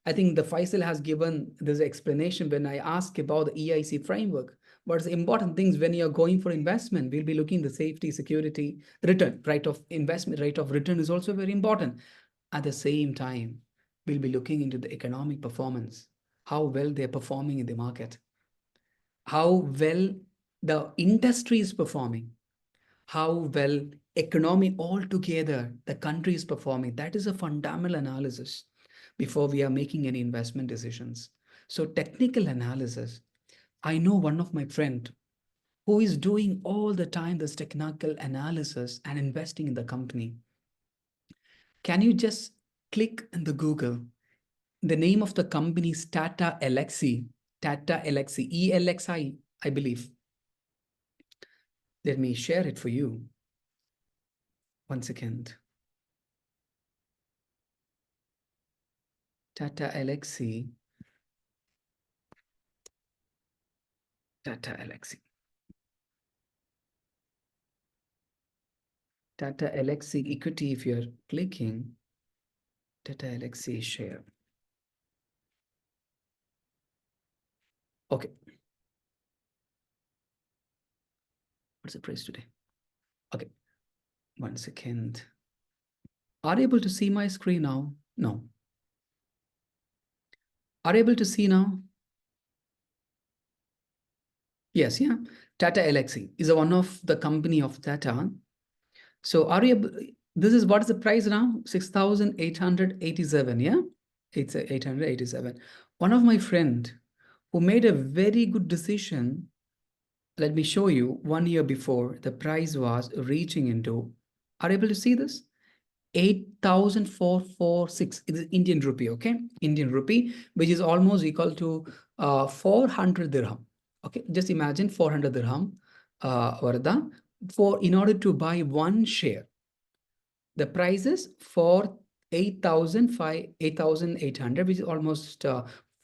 I think the Faisal has given this explanation when I ask about the EIC framework. What's the important things when you're going for investment? We'll be looking the safety, security, return, rate of investment, rate of return is also very important. At the same time, we'll be looking into the economic performance, how well they're performing in the market, how well the industry is performing, how well economy altogether the country is performing. That is a fundamental analysis before we are making any investment decisions. So technical analysis, I know one of my friend who is doing all the time this technical analysis and investing in the company. Can you just click in the Google? The name of the company is Tata Elxsi, ELXI, I believe. Let me share it for you. 1 second. Tata Elxsi. Tata Elxsi. Tata Elxsi equity, if you're clicking, Tata Elxsi share. Okay. What's the price today? Okay. 1 second. Are you able to see my screen now? No. Are you able to see now? Yes, yeah. Tata Elxsi is one of the company of Tata. So are you able, this is what is the price now? 6,887, yeah? It's 887. One of my friend who made a very good decision, let me show you, 1 year before, the price was reaching into, are you able to see this? 8,446. It is Indian rupee, okay? Indian rupee, which is almost equal to 400 dirham. Okay, just imagine 400 dirham, Varda, in order to buy one share. The price is for 8,800, which is almost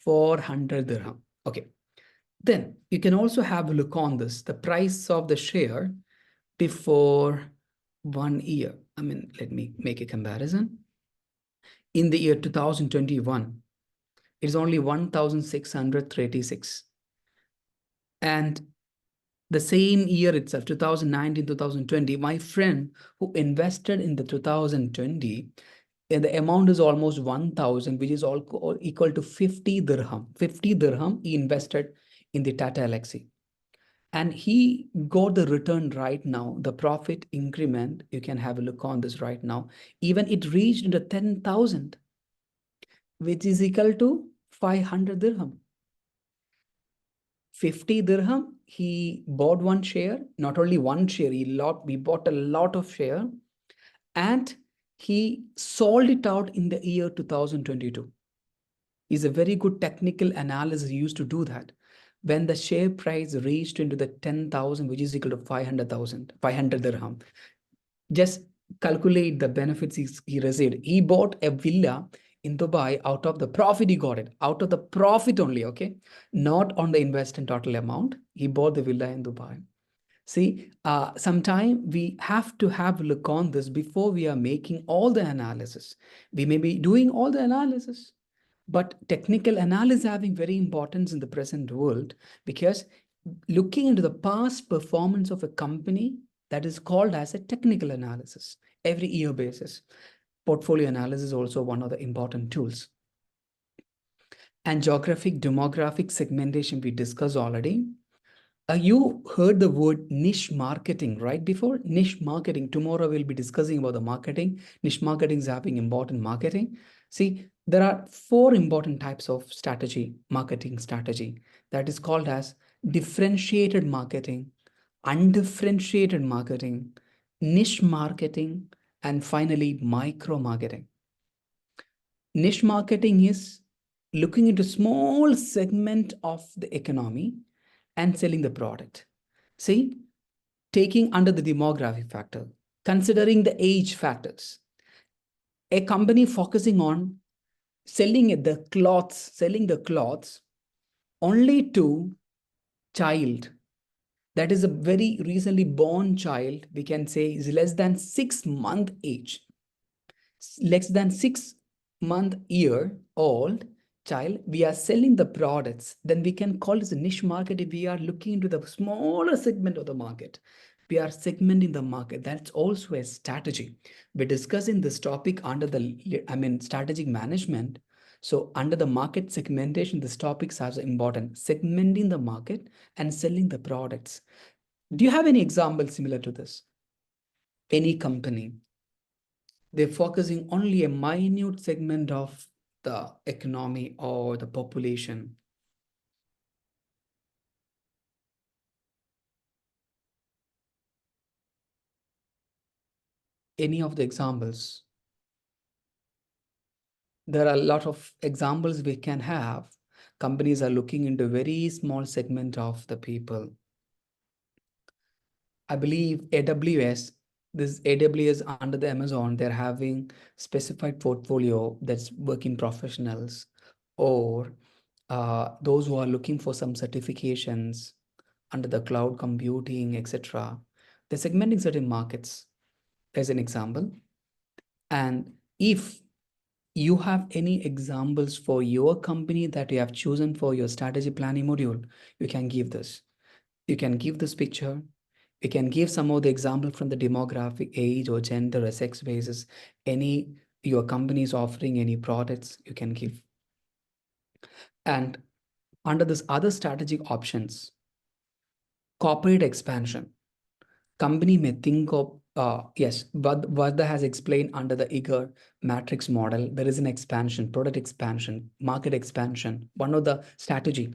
400 dirham. Okay. Then you can also have a look on this, the price of the share before 1 year. I mean, let me make a comparison. In the year 2021, it is only 1,636. And the same year itself, 2019, 2020, my friend who invested in the 2020, and the amount is almost 1,000, which is all equal to 50 dirham. 50 dirham he invested in the Tata Elxsi. And he got the return right now, the profit increment. You can have a look on this right now. Even it reached into 10,000, which is equal to 500 dirham. 50 dirham, he bought one share, not only one share, we bought a lot of share, and he sold it out in the year 2022. Is a very good technical analysis used to do that. When the share price reached into the 10,000, which is equal to 500 dirham, just calculate the benefits he received. He bought a villa in Dubai out of the profit he got it, out of the profit only, okay? Not on the investment total amount. He bought the villa in Dubai. See, sometime we have to have a look on this before we are making all the analysis. We may be doing all the analysis, but technical analysis having very importance in the present world, because looking into the past performance of a company, that is called as a technical analysis every year basis. Portfolio analysis is also one of the important tools. And geographic, demographic segmentation we discussed already. You heard the word niche marketing, right? Before niche marketing, tomorrow we'll be discussing about the marketing. Niche marketing is having important marketing. See, there are 4 important types of marketing strategy. That is called as differentiated marketing, undifferentiated marketing, niche marketing, and finally micro marketing. Niche marketing is looking into small segment of the economy and selling the product. See, taking under the demographic factor, considering the age factors, a company focusing on selling the clothes only to child, that is a very recently born child, we can say is less than 6 month age, less than 6 month year old child, we are selling the products, then we can call this a niche market. If we are looking into the smaller segment of the market, we are segmenting the market. That's also a strategy. We're discussing this topic under the, strategic management. So under the market segmentation, this topics are important. Segmenting the market and selling the products. Do you have any examples similar to this? Any company, they're focusing only a minute segment of the economy or the population. Any of the examples? There are a lot of examples we can have. Companies are looking into very small segment of the people. I believe AWS, this AWS under the Amazon, they're having specified portfolio that's working professionals, or those who are looking for some certifications under the cloud computing, etc. They're segmenting certain markets as an example. And if you have any examples for your company that you have chosen for your strategy planning module, you can give this. You can give this picture. You can give some of the example from the demographic, age or gender or sex basis. Any your company is offering any products, you can give. And under this other strategic options, corporate expansion. Company may think of, yes, but Vardha has explained under the Eager matrix model, there is an expansion, product expansion, market expansion. One of the strategy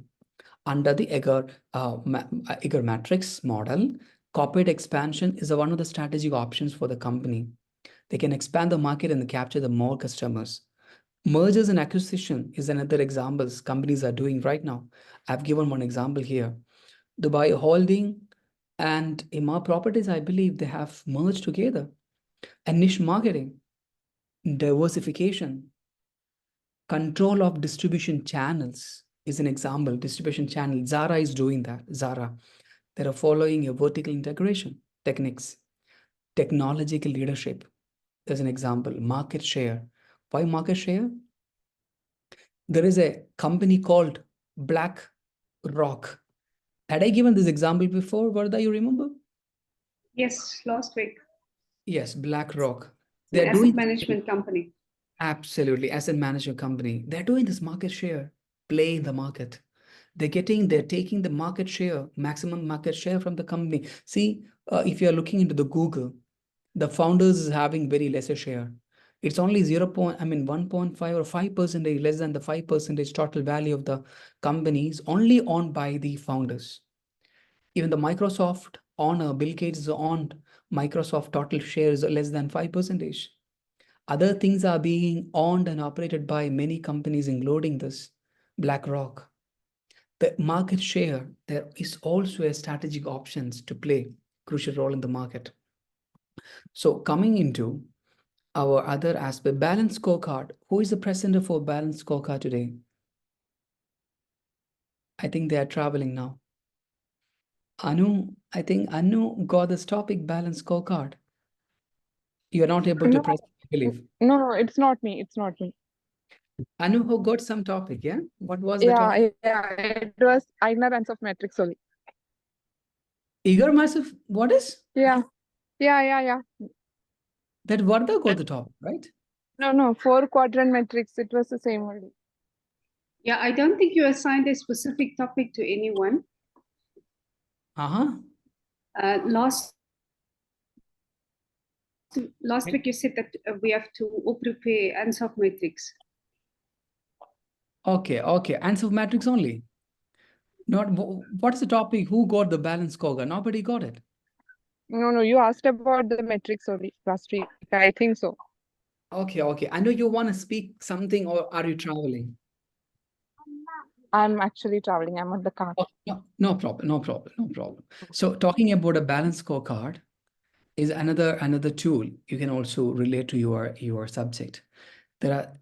under the Eager matrix model, corporate expansion is one of the strategic options for the company. They can expand the market and capture the more customers. Mergers and acquisition is another examples companies are doing right now. I've given one example here. Dubai Holding and Ema Properties, I believe they have merged together. And niche marketing, diversification, control of distribution channels is an example. Distribution channel, Zara is doing that. Zara, they are following a vertical integration techniques. Technological leadership, there's an example. Market share. Why market share? There is a company called BlackRock. Had I given this example before, Vardha, you remember? Yes, last week. Yes, BlackRock. The They're asset doing management company. absolutely asset management company. They're doing this market share, play in the market. They're taking the market share, maximum market share from the company. See, if you're looking into the Google, the founders is having very lesser share. It's only 1.5 or 5% less than the 5% total value of the companies only owned by the founders. Even the Microsoft owner, Bill Gates is owned, Microsoft total share is less than 5%. Other things are being owned and operated by many companies, including this BlackRock. The market share, there is also a strategic options to play crucial role in the market. So coming into our other aspect, balanced scorecard. Who is the presenter for balanced scorecard today? I think they are traveling now. Anu, I think Anu got this topic, balanced scorecard. You are not able to No, press, I believe. no, it's not me. It's not me. Anu, who got some topic, yeah? What was the topic? Yeah, it was ignorance of metrics only. Eager massive, what is? Yeah. That Vardha got the topic, right? No, 4-quadrant metrics. It was the same only. Yeah, I don't think you assigned a specific topic to anyone. Last week you said that we have to all prepare Ansoff matrix. Okay. Answer matrix only. Not what is the topic? Who got the balance scorecard? Nobody got it. No, you asked about the metrics only last week. I think so. Okay. I know you want to speak something, or are you traveling? I'm actually traveling. I'm on the car. Oh, no problem. So talking about a balance scorecard is another tool you can also relate to your subject. There are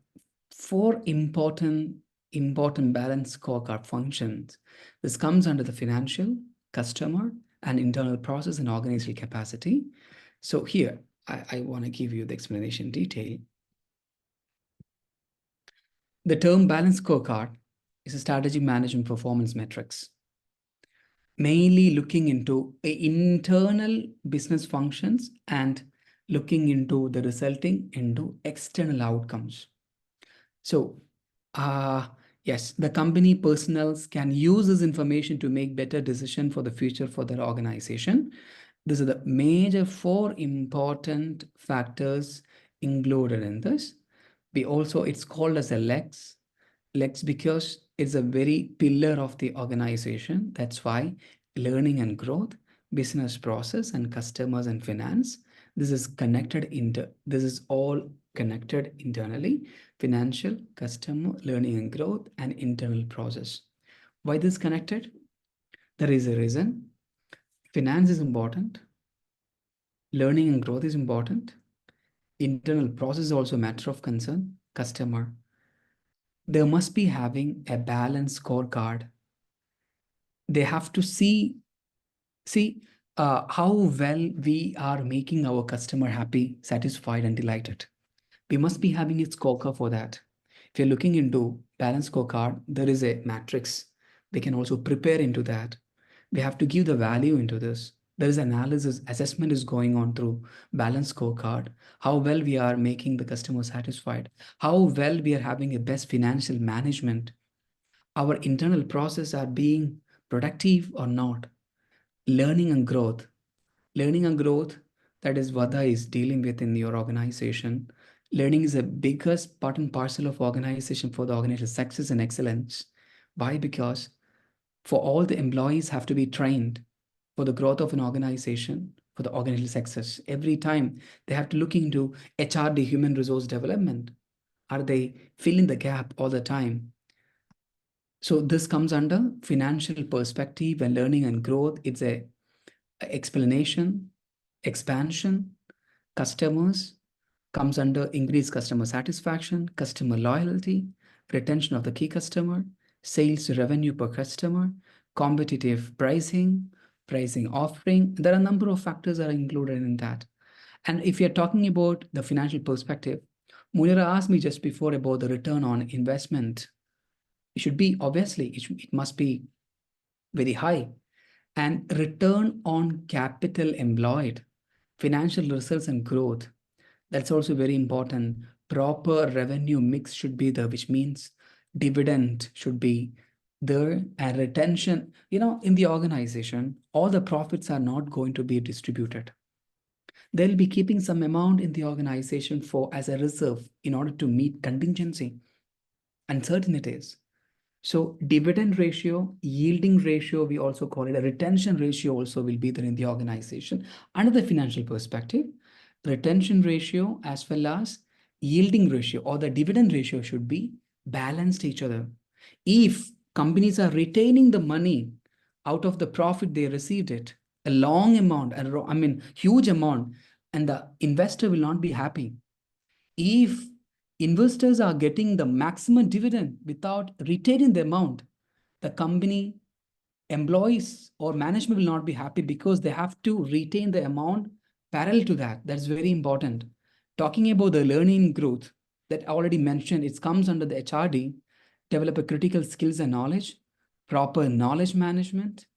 4 important balance scorecard functions. This comes under the financial, customer, and internal process and organizational capacity. So here, I want to give you the explanation detail. The term balance scorecard is a strategy management performance metrics, mainly looking into internal business functions and looking into the resulting into external outcomes. So, yes, the company personnel can use this information to make better decisions for the future for their organization. These are the major 4 important factors included in this. It's called as a LEX because it's a very pillar of the organization. That's why learning and growth, business process, and customers and finance. This is all connected internally: financial, customer, learning and growth, and internal process. Why this connected? There is a reason. Finance is important. Learning and growth is important. Internal process is also a matter of concern. Customer. They must be having a balanced scorecard. They have to see how well we are making our customer happy, satisfied, and delighted. We must be having a scorecard for that. If you're looking into balance scorecard, there is a matrix. They can also prepare into that. We have to give the value into this. There is analysis, assessment is going on through balance scorecard, how well we are making the customer satisfied, how well we are having a best financial management, our internal process are being productive or not. Learning and growth. Learning and growth, that is Vada is dealing with in your organization. Learning is the biggest part and parcel of organization for the organization's success and excellence. Why? Because for all the employees have to be trained for the growth of an organization, for the organizational success. Every time they have to look into HRD, human resource development. Are they filling the gap all the time? So this comes under financial perspective and learning and growth. It's a explanation, expansion, customers, comes under increased customer satisfaction, customer loyalty, retention of the key customer, sales revenue per customer, competitive pricing, pricing offering. There are a number of factors that are included in that. And if you're talking about the financial perspective, Munira asked me just before about the return on investment. It should be, obviously, it must be very high. And return on capital employed, financial results and growth. That's also very important. Proper revenue mix should be there, which means dividend should be there and retention. In the organization, all the profits are not going to be distributed. They'll be keeping some amount in the organization as a reserve in order to meet contingency, uncertainties. So dividend ratio, yielding ratio, we also call it a retention ratio also will be there in the organization. Another financial perspective, retention ratio as well as yielding ratio or the dividend ratio should be balanced each other. If companies are retaining the money out of the profit they received it, a long amount, huge amount, and the investor will not be happy. If investors are getting the maximum dividend without retaining the amount, the company, employees or management will not be happy because they have to retain the amount parallel to that. That's very important. Talking about the learning growth that I already mentioned, it comes under the HRD, develop a critical skills and knowledge, proper knowledge management,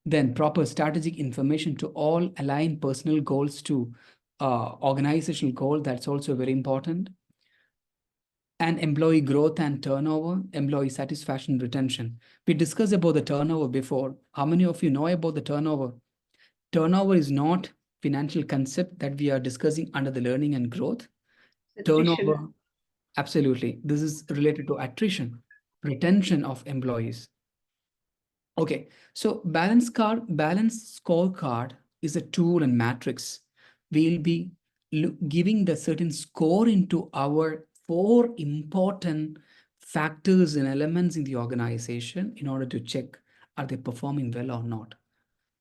then proper strategic information to all align personal goals to organizational goal. That's also very important. And employee growth and turnover, employee satisfaction, retention. We discussed about the turnover before. How many of you know about the turnover? Turnover is not financial concept that we are discussing under the learning and growth. Attrition. Turnover, absolutely. This is related to attrition, retention of employees. Okay, so balance scorecard is a tool and matrix. We'll be giving the certain score into our 4 important factors and elements in the organization in order to check are they performing well or not.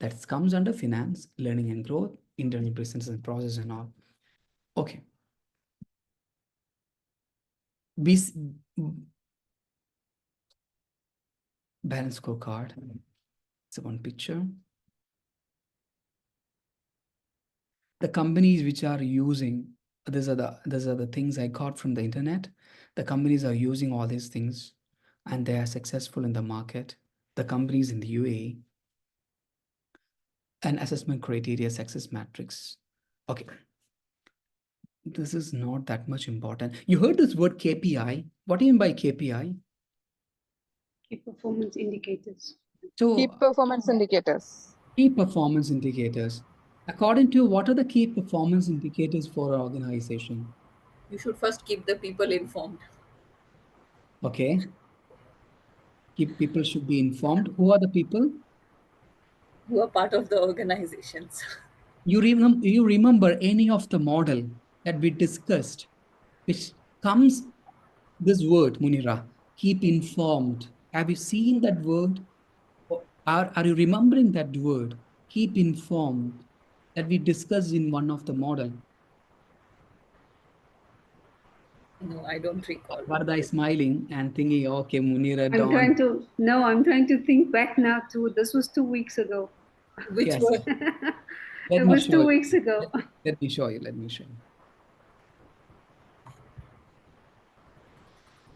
That comes under finance, learning and growth, internal business and process and all. Okay. Balance scorecard. It's one picture. The companies which are using, these are the things I got from the internet. The companies are using all these things and they are successful in the market. The companies in the UAE. And assessment criteria, success matrix. Okay. This is not that much important. You heard this word KPI. What do you mean by KPI? Key performance indicators. So Key performance indicators. key performance indicators. According to you, what are the key performance indicators for an organization? You should first keep the people informed. Okay. People should be informed. Who are the people? Who are part of the organizations. You remember any of the model that we discussed, which comes this word, Munira, keep informed. Have you seen that word? Are you remembering that word? Keep informed. that we discussed in one of the model? No, I don't recall. Varda is smiling and thinking, okay, Munira, I'm Dawn. trying to, no, I'm trying to think back now to, this was 2 weeks ago. Which Yes. were Let It me was show 2 you. weeks ago. Let me show you. Let me show you.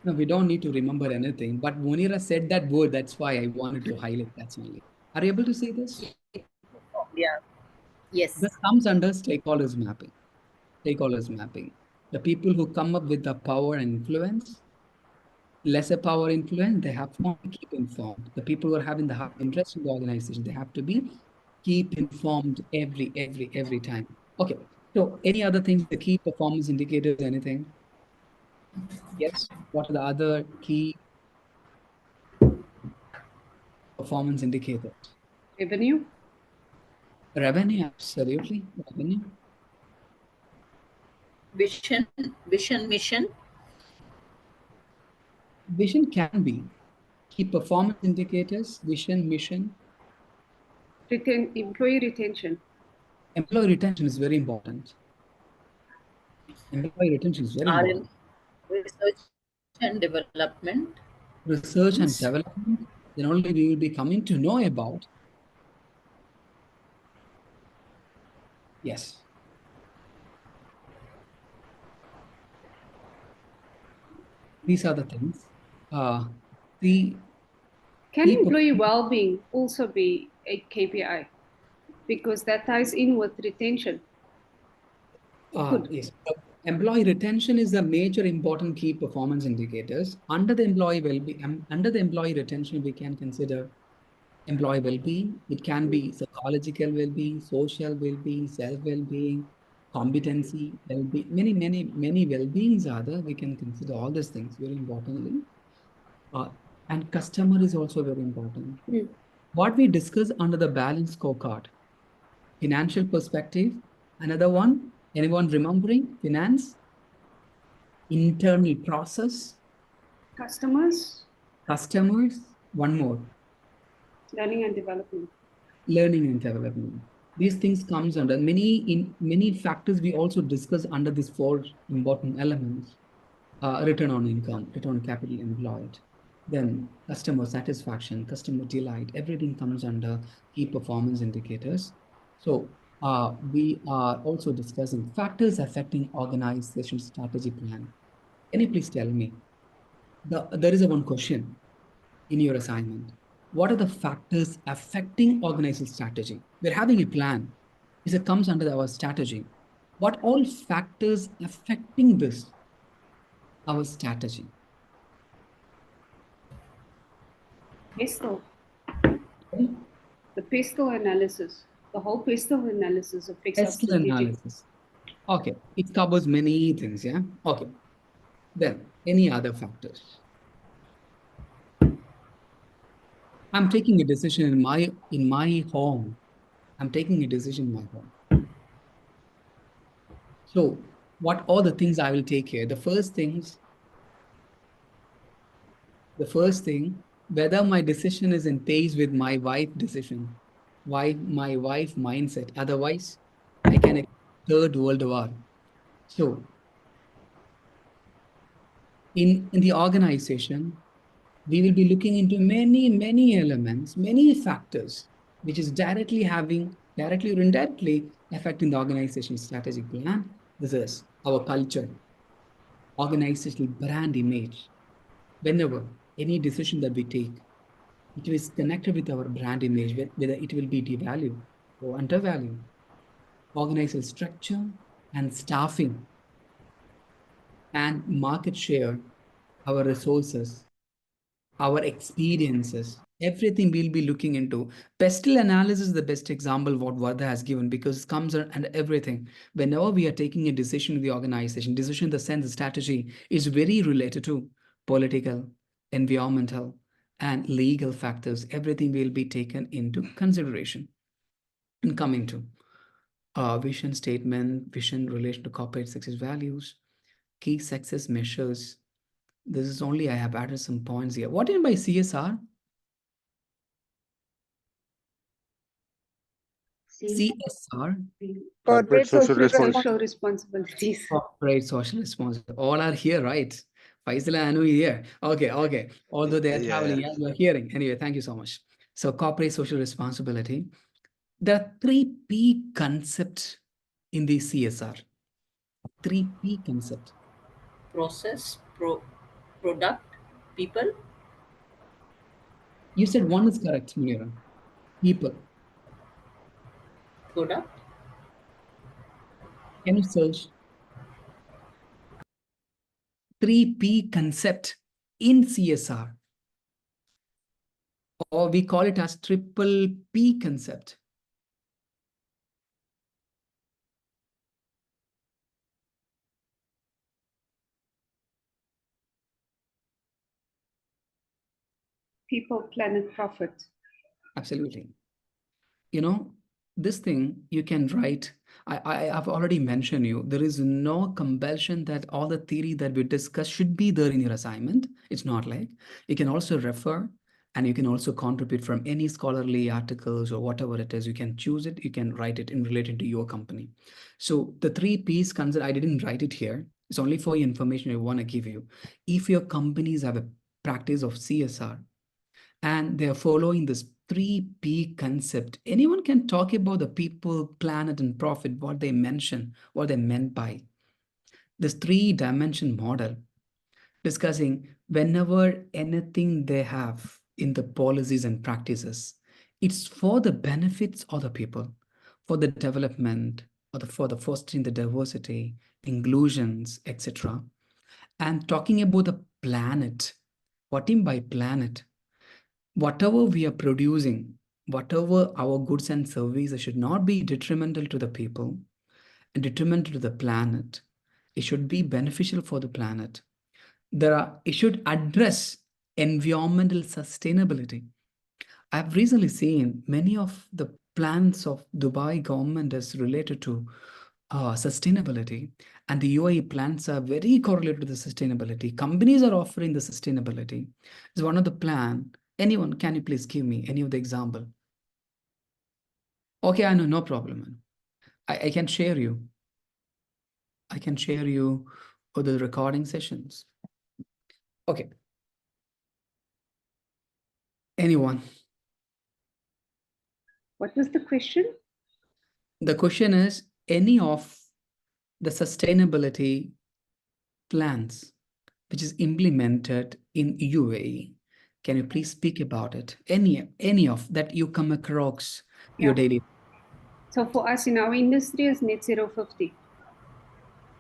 No, we don't need to remember anything. But Munira said that word. That's why I wanted to highlight that only. Are you able to see this? yeah. Yes. This comes under stakeholders mapping. Stakeholders mapping. The people who come up with the power and influence, lesser power influence, they have to keep informed. The people who are having the high interest in the organization, they have to be keep informed every time. Okay. So any other things, the key performance indicators, anything? Yes. What are the other key performance indicators? Revenue, Revenue, absolutely. Revenue. Vision, mission. Vision can be key performance indicators, vision, mission. employee retention, Employee retention is very important. Employee retention is very important. Research and development. Research and development, then only we will be coming to know about. Yes. These are the things. The can key employee well-being also be a KPI? Because that ties in with retention. yes. Employee retention is a major important key performance indicators. Under the employee well-being, under the employee retention, we can consider employee well-being. It can be psychological well-being, social well-being, self-well-being, competency well-being. Many well-beings are there. We can consider all these things very importantly. And customer is also very important. What we discuss under the balance scorecard, financial perspective. Another one, anyone remembering finance? Internal process, Customers, customers, one more, learning and development. learning and development. These things comes under many factors we also discuss under these four important elements. Return on income, return on capital employed, then customer satisfaction, customer delight, everything comes under key performance indicators. So we are also discussing factors affecting organization strategy plan. Can you please tell me? There is one question in your assignment. What are the factors affecting organizational strategy? We're having a plan. It comes under our strategy. What all factors affecting this, our strategy? PESTEL, the PESTEL analysis, the whole PESTEL analysis affects our PESTEL strategic. analysis. Okay, it covers many things, yeah? Okay. Then, any other factors? I'm taking a decision in my home. I'm taking a decision in my home. So, what are the things I will take here? The first thing, whether my decision is in pace with my wife's decision, my wife mindset. Otherwise, I can expect third world war. So, in the organization, we will be looking into many elements, many factors, which is directly or indirectly affecting the organization's strategic plan. This is our culture, organizational brand image. Whenever any decision that we take, it is connected with our brand image, whether it will be devalued or undervalued. Organizational structure and staffing and market share, our resources, our experiences, everything we'll be looking into. PESTEL analysis is the best example what Vardha has given because it comes under everything. Whenever we are taking a decision in the organization, decision in the sense the strategy is very related to political, environmental, and legal factors. Everything will be taken into consideration. And coming to vision statement, vision relation to corporate success values, key success measures. This is only I have added some points here. What do you mean by CSR? CSR, Corporate social social responsibilities. corporate social responsibility. All are here, right? Faisal and Anu here. Okay. Although they are traveling, yeah, you are hearing. Anyway, thank you so much. So corporate social responsibility. There are 3P concepts in the CSR. 3P concept. Process, product, people. You said one is correct, Munira. People. Product. Can you search 3P concept in CSR? Or we call it as triple P concept. People, planet, profit. Absolutely. You know, this thing you can write. I've already mentioned you. There is no compulsion that all the theory that we discuss should be there in your assignment. It's not like. You can also refer and you can also contribute from any scholarly articles or whatever it is. You can choose it. You can write it in related to your company. So the 3Ps concept, I didn't write it here. It's only for your information I want to give you. If your companies have a practice of CSR, and they're following this 3P concept. Anyone can talk about the people, planet, and profit, what they mention, what they meant by this 3-dimension model, discussing whenever anything they have in the policies and practices, it's for the benefits of the people, for the development, or for the fostering the diversity, inclusions, etc. And talking about the planet, what do you mean by planet? Whatever we are producing, whatever our goods and services should not be detrimental to the people and detrimental to the planet. It should be beneficial for the planet. It should address environmental sustainability. I've recently seen many of the plans of Dubai government is related to sustainability, and the UAE plans are very correlated to the sustainability. Companies are offering the sustainability. It's one of the plan. Anyone, can you please give me any of the example? Okay, I know, no problem. I can share you. I can share you for the recording sessions. Okay. Anyone? What was the question? The question is, any of the sustainability plans which is implemented in UAE, can you please speak about it? Any of that you come across your Yeah. daily. So for us in our industry is net zero 50.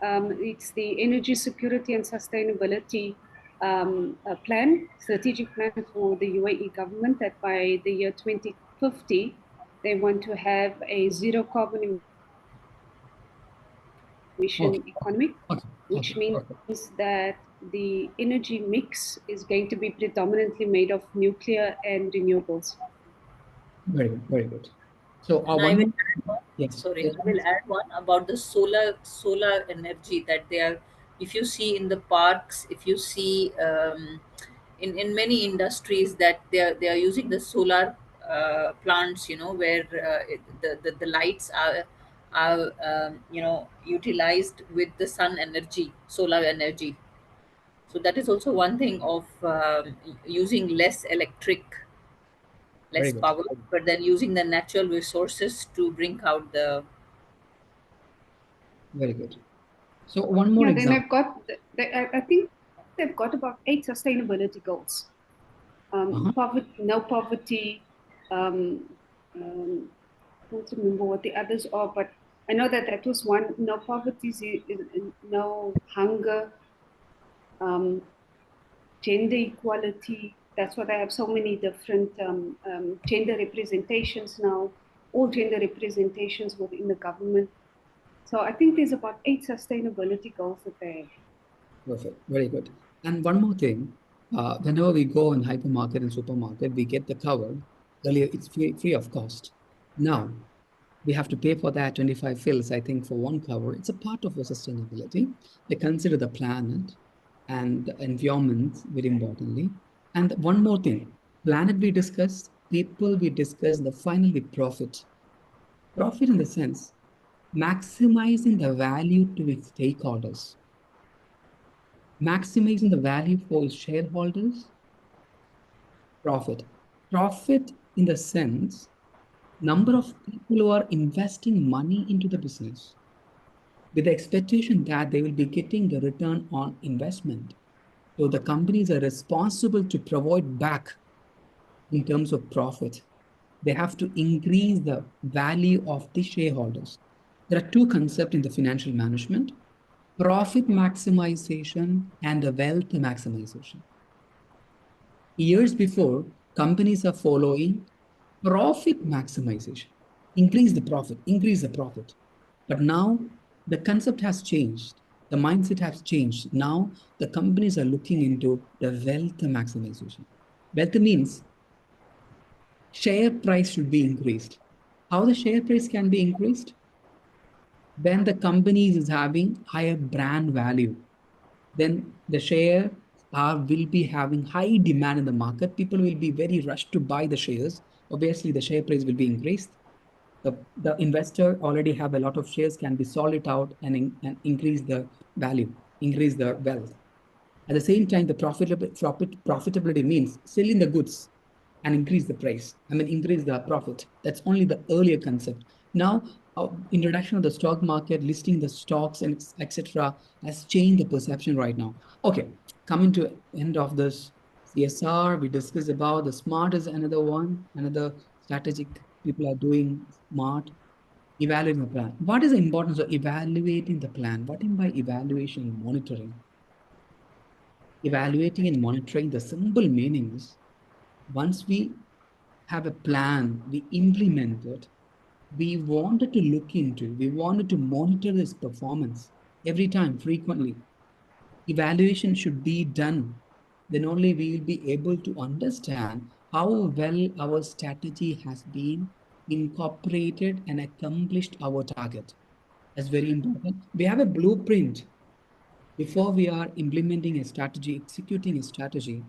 It's the energy security and sustainability plan, strategic plan for the UAE government, that by the year 2050, they want to have a zero carbon emission economy, which means that the energy mix is going to be predominantly made of nuclear and renewables. Very good, very good. So And I will add one. yes, Sorry, yes, I will add one about the solar energy that they are. If you see in the parks, if you see in many industries that they are using the solar plants, where the lights are utilized with the sun energy, solar energy. So that is also one thing of using less very less good, power, but then using the natural resources to bring out the. very good. So one more Yeah, then example. I've got, I think they've got about 8 sustainability goals. Poverty, no poverty. I don't remember what the others are, but I know that was one. No poverty, no hunger, gender equality. That's why they have so many different gender representations now, all gender representations within the government. So I think there's about 8 sustainability goals that they have. Perfect, very good. And one more thing, whenever we go in hypermarket and supermarket, we get the cover. Earlier, it's free of cost. Now, we have to pay for that 25 fills, I think, for one cover. It's a part of the sustainability. They consider the planet and the environment very importantly. And one more thing, planet we discussed, people we discussed, the finally profit. Profit in the sense, maximizing the value to its stakeholders, maximizing the value for its shareholders, profit. Profit in the sense, number of people who are investing money into the business with the expectation that they will be getting the return on investment. So the companies are responsible to provide back in terms of profit. They have to increase the value of the shareholders. There are two concepts in the financial management: profit maximization and the wealth maximization. Years before, companies are following profit maximization. Increase the profit, increase the profit. But now the concept has changed. The mindset has changed. Now the companies are looking into the wealth maximization. Wealth means share price should be increased. How the share price can be increased? When the company is having higher brand value, then the share will be having high demand in the market. People will be very rushed to buy the shares. Obviously, the share price will be increased. The investor already have a lot of shares, can be sold it out and increase the value, increase the wealth. At the same time, the profitability means selling the goods and increase the price. I mean, increase the profit. That's only the earlier concept. Now, introduction of the stock market, listing the stocks and etc. has changed the perception right now. Okay, coming to end of this CSR, we discussed about the SMART is another one, another strategic people are doing SMART. Evaluating the plan. What is the importance of evaluating the plan? What do you mean by evaluation, monitoring? Evaluating and monitoring, the simple meaning is, once we have a plan, we implement it, we wanted to look into, we wanted to monitor this performance every time, frequently. Evaluation should be done. Then only we will be able to understand how well our strategy has been incorporated and accomplished our target. That's very important. We have a blueprint. Before we are implementing a strategy, executing a strategy,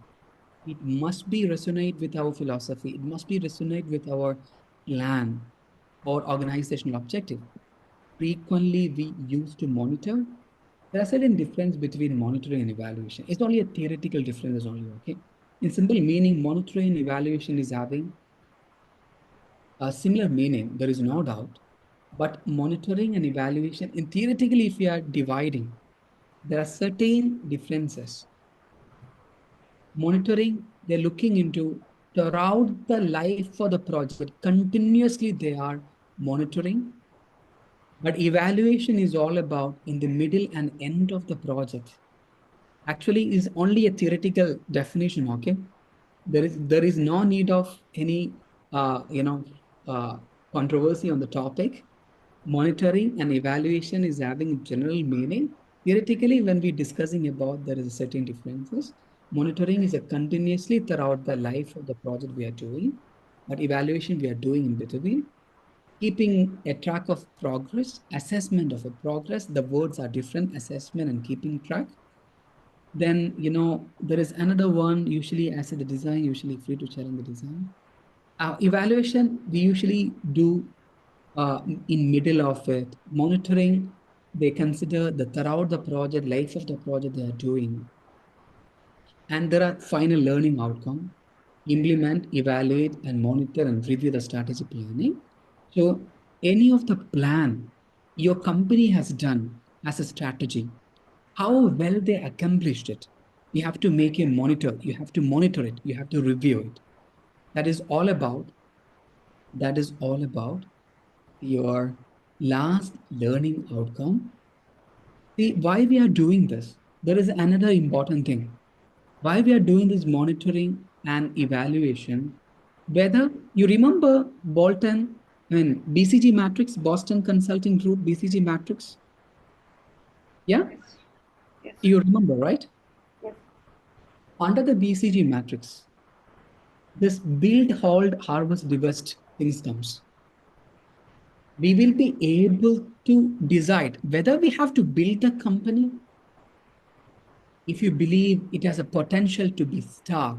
it must be resonate with our philosophy. It must be resonate with our plan or organizational objective. Frequently, we use to monitor. There are certain difference between monitoring and evaluation. It's only a theoretical difference only, okay? In simple meaning, monitoring and evaluation is having a similar meaning, there is no doubt. But monitoring and evaluation, in theoretically, if we are dividing, there are certain differences. Monitoring, they're looking into throughout the life of the project, continuously they are monitoring. But evaluation is all about in the middle and end of the project. Actually, is only a theoretical definition, okay? There is no need of any controversy on the topic. Monitoring and evaluation is having general meaning. Theoretically, when we're discussing about, there is a certain differences. Monitoring is a continuously throughout the life of the project we are doing, but evaluation we are doing in between. Keeping a track of progress, assessment of a progress, the words are different, assessment and keeping track. Then, there is another one, usually as the design, usually free to share in the design. Evaluation, we usually do in middle of it. Monitoring, they consider the throughout the project, life of the project they are doing. And there are final learning outcome. Implement, evaluate, and monitor and review the strategy planning. So any of the plan your company has done as a strategy, how well they accomplished it, you have to make a monitor, you have to monitor it, you have to review it. That is all about your last learning outcome. See, why we are doing this? There is another important thing. Why we are doing this monitoring and evaluation, whether you remember BCG Matrix, Boston Consulting Group, BCG Matrix? Yeah? Yes. Yes. You remember, right? Yes. Under the BCG Matrix, this build, hold, harvest, divest things comes. We will be able to decide whether we have to build a company. If you believe it has a potential to be star,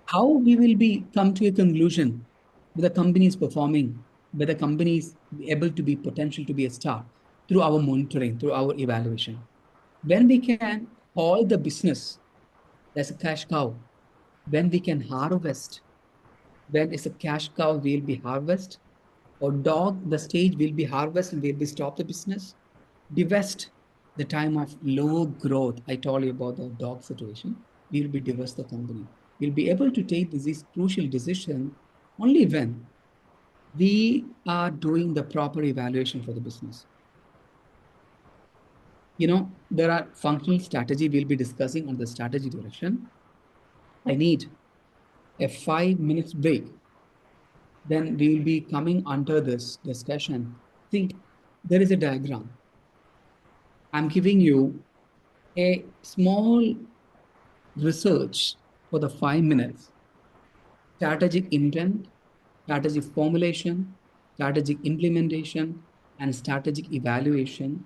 how we will be come to a conclusion whether company is performing, whether company is able to be potential to be a star through our monitoring, through our evaluation. When we can hold the business as a cash cow, when we can harvest, when it's a cash cow, will be harvest, or dog, the stage will be harvest and will be stop the business, divest the time of low growth. I told you about the dog situation. We will be divest the company. We'll be able to take this crucial decision only when we are doing the proper evaluation for the business. There are functional strategy we'll be discussing on the strategy direction. I need a 5 minutes break. Then we will be coming under this discussion. See, there is a diagram. I'm giving you a small research for the 5 minutes. Strategic intent, strategic formulation, strategic implementation, and strategic evaluation.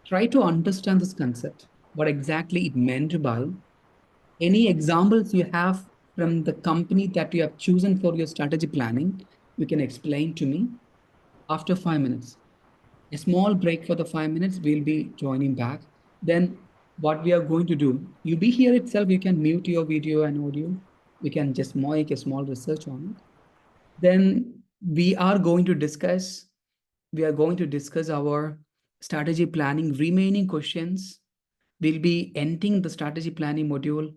Try to understand this concept, what exactly it meant by. Any examples you have from the company that you have chosen for your strategy planning, you can explain to me after 5 minutes. A small break for the 5 minutes, we'll be joining back. Then what we are going to do, you be here itself, you can mute your video and audio. We can just make a small research on it. Then we are going to discuss our strategy planning remaining questions. We'll be ending the strategy planning module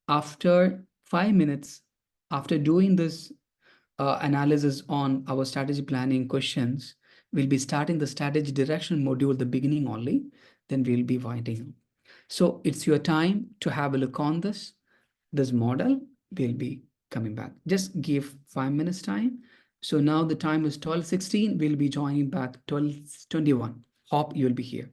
after 5 minutes. After doing this analysis on our strategy planning questions, we'll be starting the strategy direction module, the beginning only, then we'll be winding up. So it's your time to have a look on this model. We'll be coming back. Just give 5 minutes time. So now the time is 12:16. We'll be joining back 12:21. Hope you'll be here.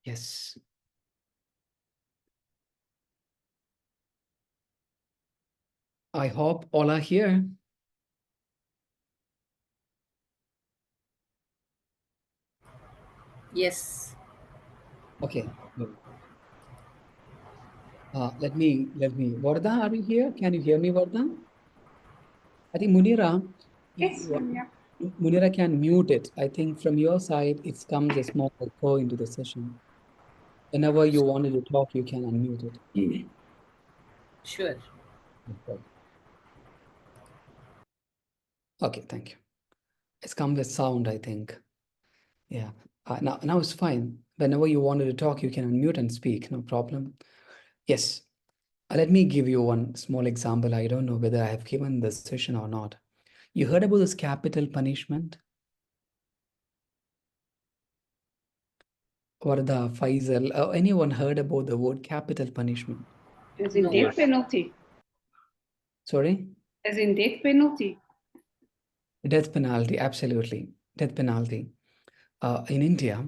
Yes. I hope all are here. Yes. Okay. Good. Let me, Vardha, are you here? Can you hear me, Vardha? I think Munira, Yes, yeah. Munira can mute it. I think from your side, it comes a small echo into the session. Whenever you wanted to talk, you can unmute it. Sure. Okay, thank you. It's come with sound, I think. Yeah. Now it's fine. Whenever you wanted to talk, you can unmute and speak. No problem. Yes. Let me give you one small example. I don't know whether I have given this session or not. You heard about this capital punishment? Vardha, Faisal, anyone heard about the word capital punishment? As in No. death penalty. Sorry? As in death penalty. Death penalty, absolutely. Death penalty. In India,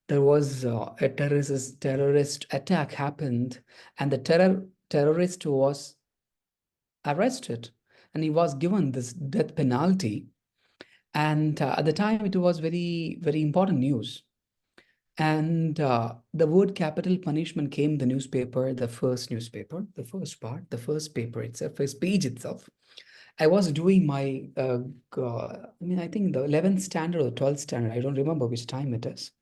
there was a terrorist attack happened, and the terrorist was arrested, and he was given this death penalty. And at the time, it was very, very important news. And the word capital punishment came in the newspaper, the first newspaper, the first part, the first paper itself, first page itself. I was doing my, I think the 11th standard or 12th standard, I don't remember which time it is.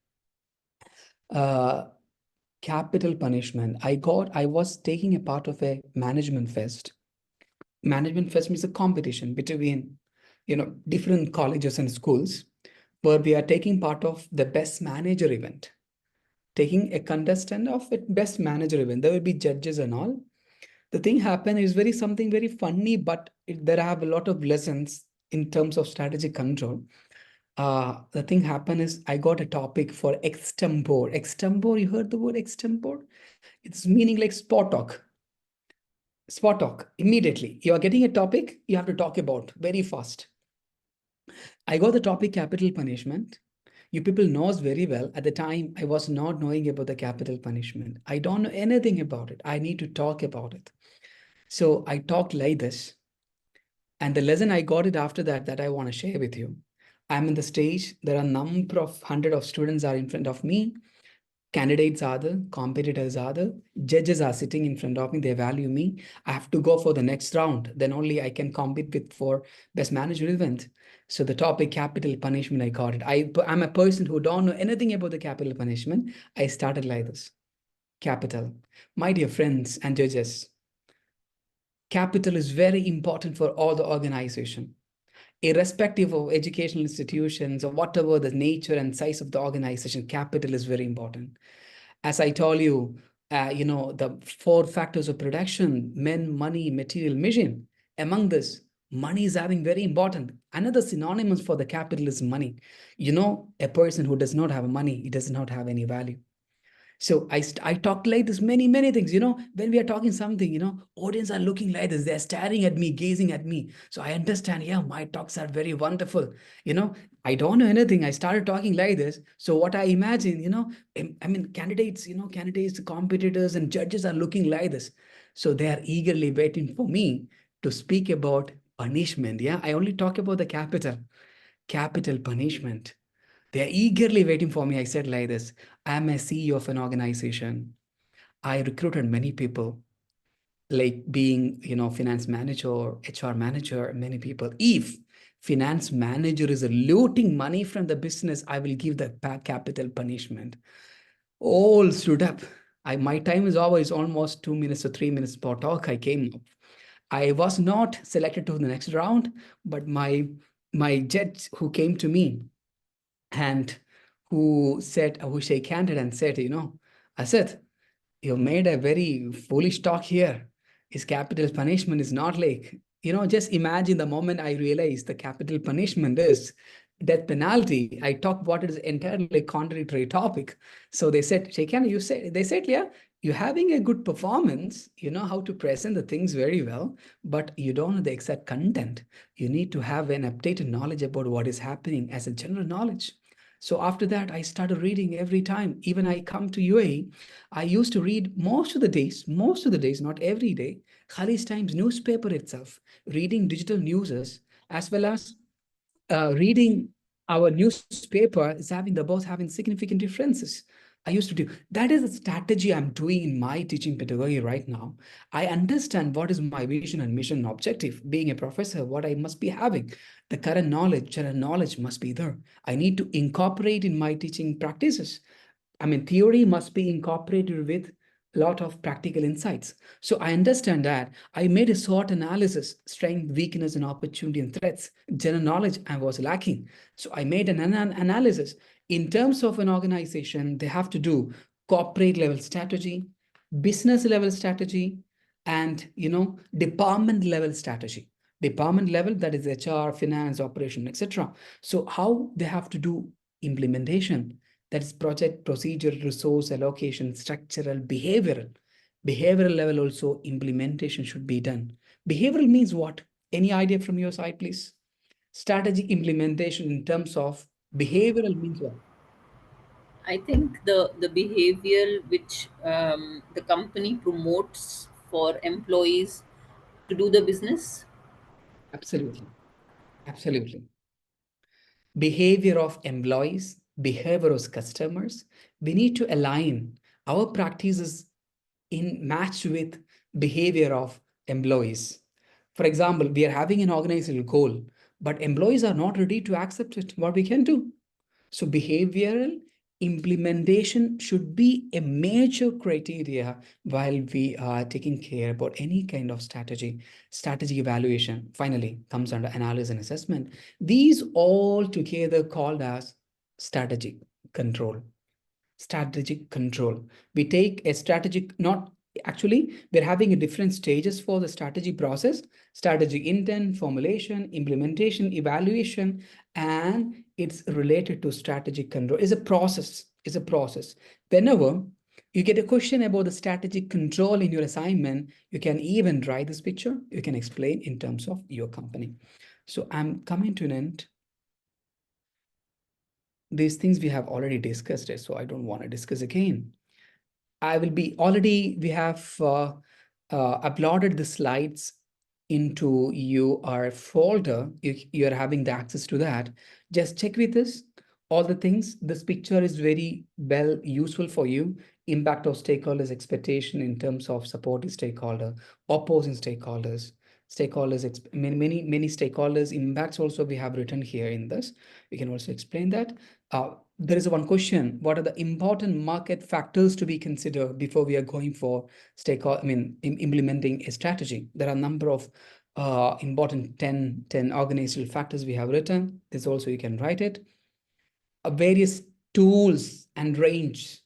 Capital punishment. I was taking a part of a management fest. Management fest means a competition between, different colleges and schools, where we are taking part of the best manager event, taking a contestant of a best manager event. There will be judges and all. The thing happened is something very funny, but there have a lot of lessons in terms of strategic control. The thing happened is I got a topic for extempore. Extempore, you heard the word extempore? It's meaning like spot talk. Spot talk. Immediately, you are getting a topic, you have to talk about very fast. I got the topic capital punishment. You people knows very well, at the time, I was not knowing about the capital punishment. I don't know anything about it. I need to talk about it. So I talked like this. And the lesson I got it after that I want to share with you. I'm in the stage. There are a number of hundred of students are in front of me. Candidates are there, competitors are there, judges are sitting in front of me, they value me. I have to go for the next round. Then only I can compete with for best manager event. So the topic capital punishment, I got it. I'm a person who don't know anything about the capital punishment. I started like this. Capital. My dear friends and judges, capital is very important for all the organization. Irrespective of educational institutions or whatever the nature and size of the organization, capital is very important. As I told you, the 4 factors of production: men, money, material, mission. Among this, money is having very important. Another synonymous for the capital is money. A person who does not have money, he does not have any value. So I talked like this, many things, when we are talking something, audience are looking like this, they're staring at me, gazing at me. So I understand, yeah, my talks are very wonderful. I don't know anything. I started talking like this. So what I imagine, candidates, competitors and judges are looking like this. So they are eagerly waiting for me to speak about punishment. Yeah, I only talk about the capital punishment. They are eagerly waiting for me. I said like this: I'm a CEO of an organization. I recruited many people, like being, finance manager, HR manager, many people. If finance manager is looting money from the business, I will give the capital punishment. All stood up. My time is always almost 2 minutes or 3 minutes per talk. I came up. I was not selected to the next round, but my judge who came to me and who shake handed and said, Asad, you made a very foolish talk here. His capital punishment is not like, just imagine the moment I realized the capital punishment is death penalty. I talked what is entirely contradictory topic. So they said, Sheikhan, they said, yeah, you're having a good performance. You know how to present the things very well, but you don't know the exact content. You need to have an updated knowledge about what is happening as a general knowledge. So after that, I started reading every time. Even I come to UAE, I used to read most of the days, not every day, Khalis Times newspaper itself, reading digital newses, as well as reading our newspaper is having the both having significant differences. I used to do that is a strategy I'm doing in my teaching pedagogy right now. I understand what is my vision and mission and objective. Being a professor, what I must be having, the current knowledge must be there. I need to incorporate in my teaching practices. I mean, theory must be incorporated with a lot of practical insights. So I understand that. I made a SWOT analysis, strength, weakness, and opportunity and threats. General knowledge I was lacking. So I made an analysis. In terms of an organization, they have to do corporate level strategy, business level strategy, and department level strategy. Department level, that is HR, finance, operation, etc. So how they have to do implementation, that is project, procedure, resource allocation, structural, behavioral. Behavioral level also implementation should be done. Behavioral means what? Any idea from your side, please? Strategy implementation in terms of behavioral means what? I think the behavior which the company promotes for employees to do the business. Absolutely. Absolutely. Behavior of employees, behavior of customers. We need to align our practices in match with behavior of employees. For example, we are having an organizational goal, but employees are not ready to accept it. What we can do? So behavioral implementation should be a major criteria while we are taking care about any kind of strategy. Strategy evaluation finally comes under analysis and assessment. These all together called as strategic control. Strategic control. We take a strategic, not actually, we're having a different stages for the strategy process: strategy intent, formulation, implementation, evaluation, and it's related to strategic control. It's a process. It's a process. Whenever you get a question about the strategic control in your assignment, you can even write this picture. You can explain in terms of your company. So I'm coming to an end. These things we have already discussed it, so I don't want to discuss again. I will be already, we have uploaded the slides into your folder. You're having the access to that. Just check with us all the things. This picture is very well useful for you. Impact of stakeholders, expectation in terms of supporting stakeholder, opposing stakeholders, many stakeholders impacts also we have written here in this. We can also explain that. There is one question: what are the important market factors to be considered before we are going for implementing a strategy? There are a number of important 10 organizational factors we have written. This also you can write it. Various tools and range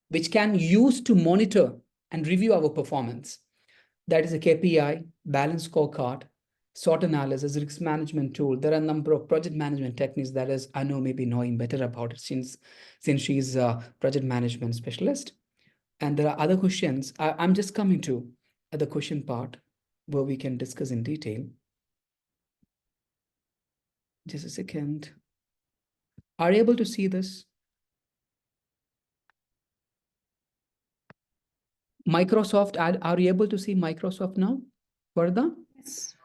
which can use to monitor and review our performance. That is a KPI, balance scorecard, SWOT analysis, risk management tool. There are a number of project management techniques that is Anu may be knowing better about it since she's a project management specialist. And there are other questions. I'm just coming to the question part where we can discuss in detail. Just a second. Are you able to see this? Microsoft, are you able to see Microsoft now? Varda? Yes.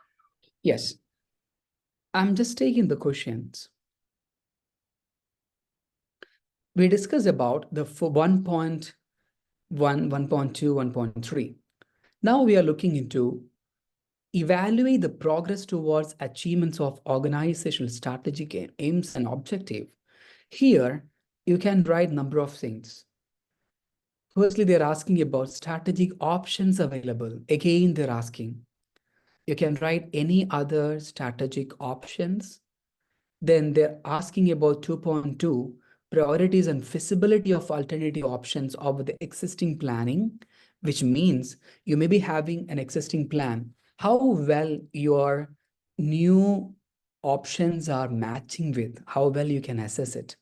Yes. I'm just taking the questions. We discussed about the 1.1, 1.2, 1.3. Now we are looking into evaluate the progress towards achievements of organizational strategic aims and objective. Here, you can write number of things. Firstly, they're asking about strategic options available. Again, they're asking. You can write any other strategic options. Then they're asking about 2.2, priorities and feasibility of alternative options of the existing planning, which means you may be having an existing plan. How well your new options are matching with, how well you can assess it.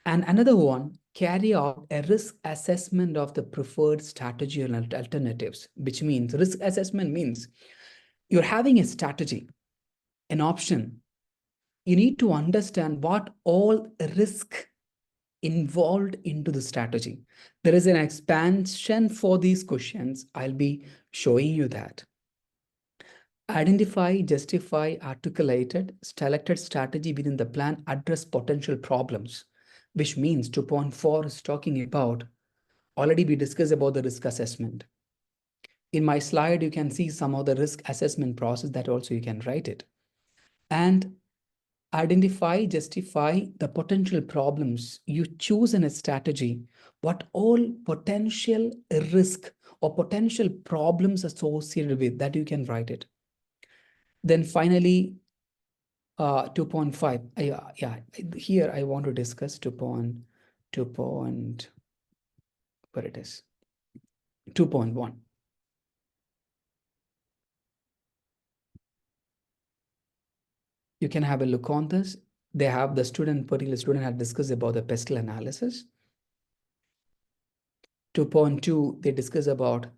And another one, carry out a risk assessment of the preferred strategy and alternatives, which means risk assessment means you're having a strategy, an option. you need to understand what all risk involved into the strategy. There is an expansion for these questions. I'll be showing you that. Identify, justify, articulated, selected strategy within the plan, address potential problems, which means 2.4 is talking about, already we discussed about the risk assessment. In my slide, you can see some of the risk assessment process that also you can write it. And identify, justify the potential problems you choose in a strategy, what all potential risk or potential problems associated with that you can write it. Then finally, 2.5. Here I want to discuss 2.1. You can have a look on this. They have the particular student had discussed about the pestle analysis. 2.2, they discuss about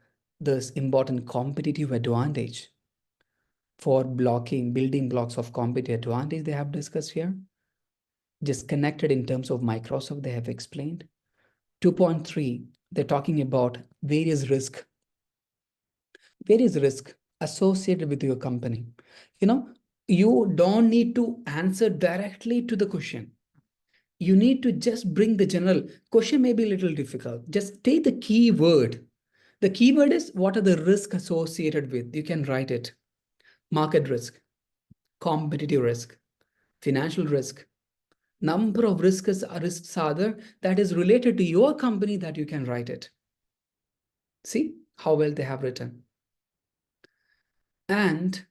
this important competitive advantage for building blocks of competitive advantage they have discussed here. Just connected in terms of Microsoft, they have explained. 2.3, they're talking about various risk associated with your company. You don't need to answer directly to the question. You need to just bring the general question, may be a little difficult. Just take the keyword. The keyword is what are the risks associated with? You can write it. Market risk, competitive risk, financial risk, number of risks are there that is related to your company that you can write it. See how well they have written. And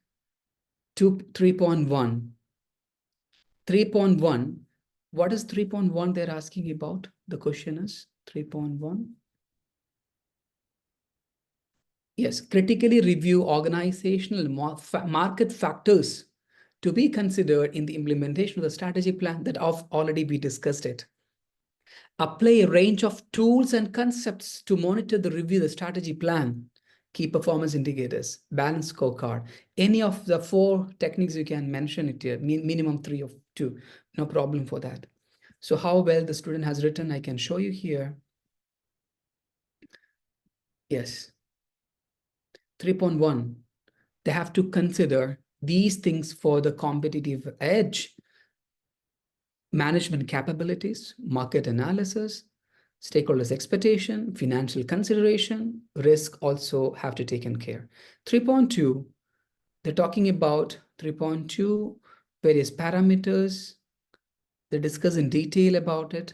3.1. 3.1. What is 3.1 they're asking about? The question is 3.1. Yes, critically review organizational market factors to be considered in the implementation of the strategy plan that already we discussed it. Apply a range of tools and concepts to monitor the review the strategy plan. Key performance indicators, balance scorecard, any of the 4 techniques you can mention it here, minimum 3 of 2, no problem for that. So how well the student has written, I can show you here. Yes. 3.1, they have to consider these things for the competitive edge, management capabilities, market analysis, stakeholders' expectation, financial consideration, risk also have to take in care. 3.2, they're talking about 3.2, various parameters. They discuss in detail about it.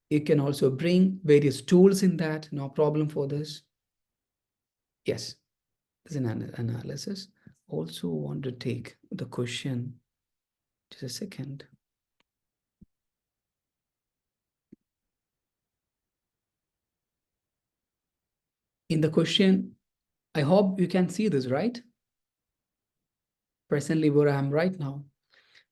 You can also bring various tools in that, no problem for this. Yes, this is an analysis. Also want to take the question, just a second. In the question, I hope you can see this, right? Presently where I am right now.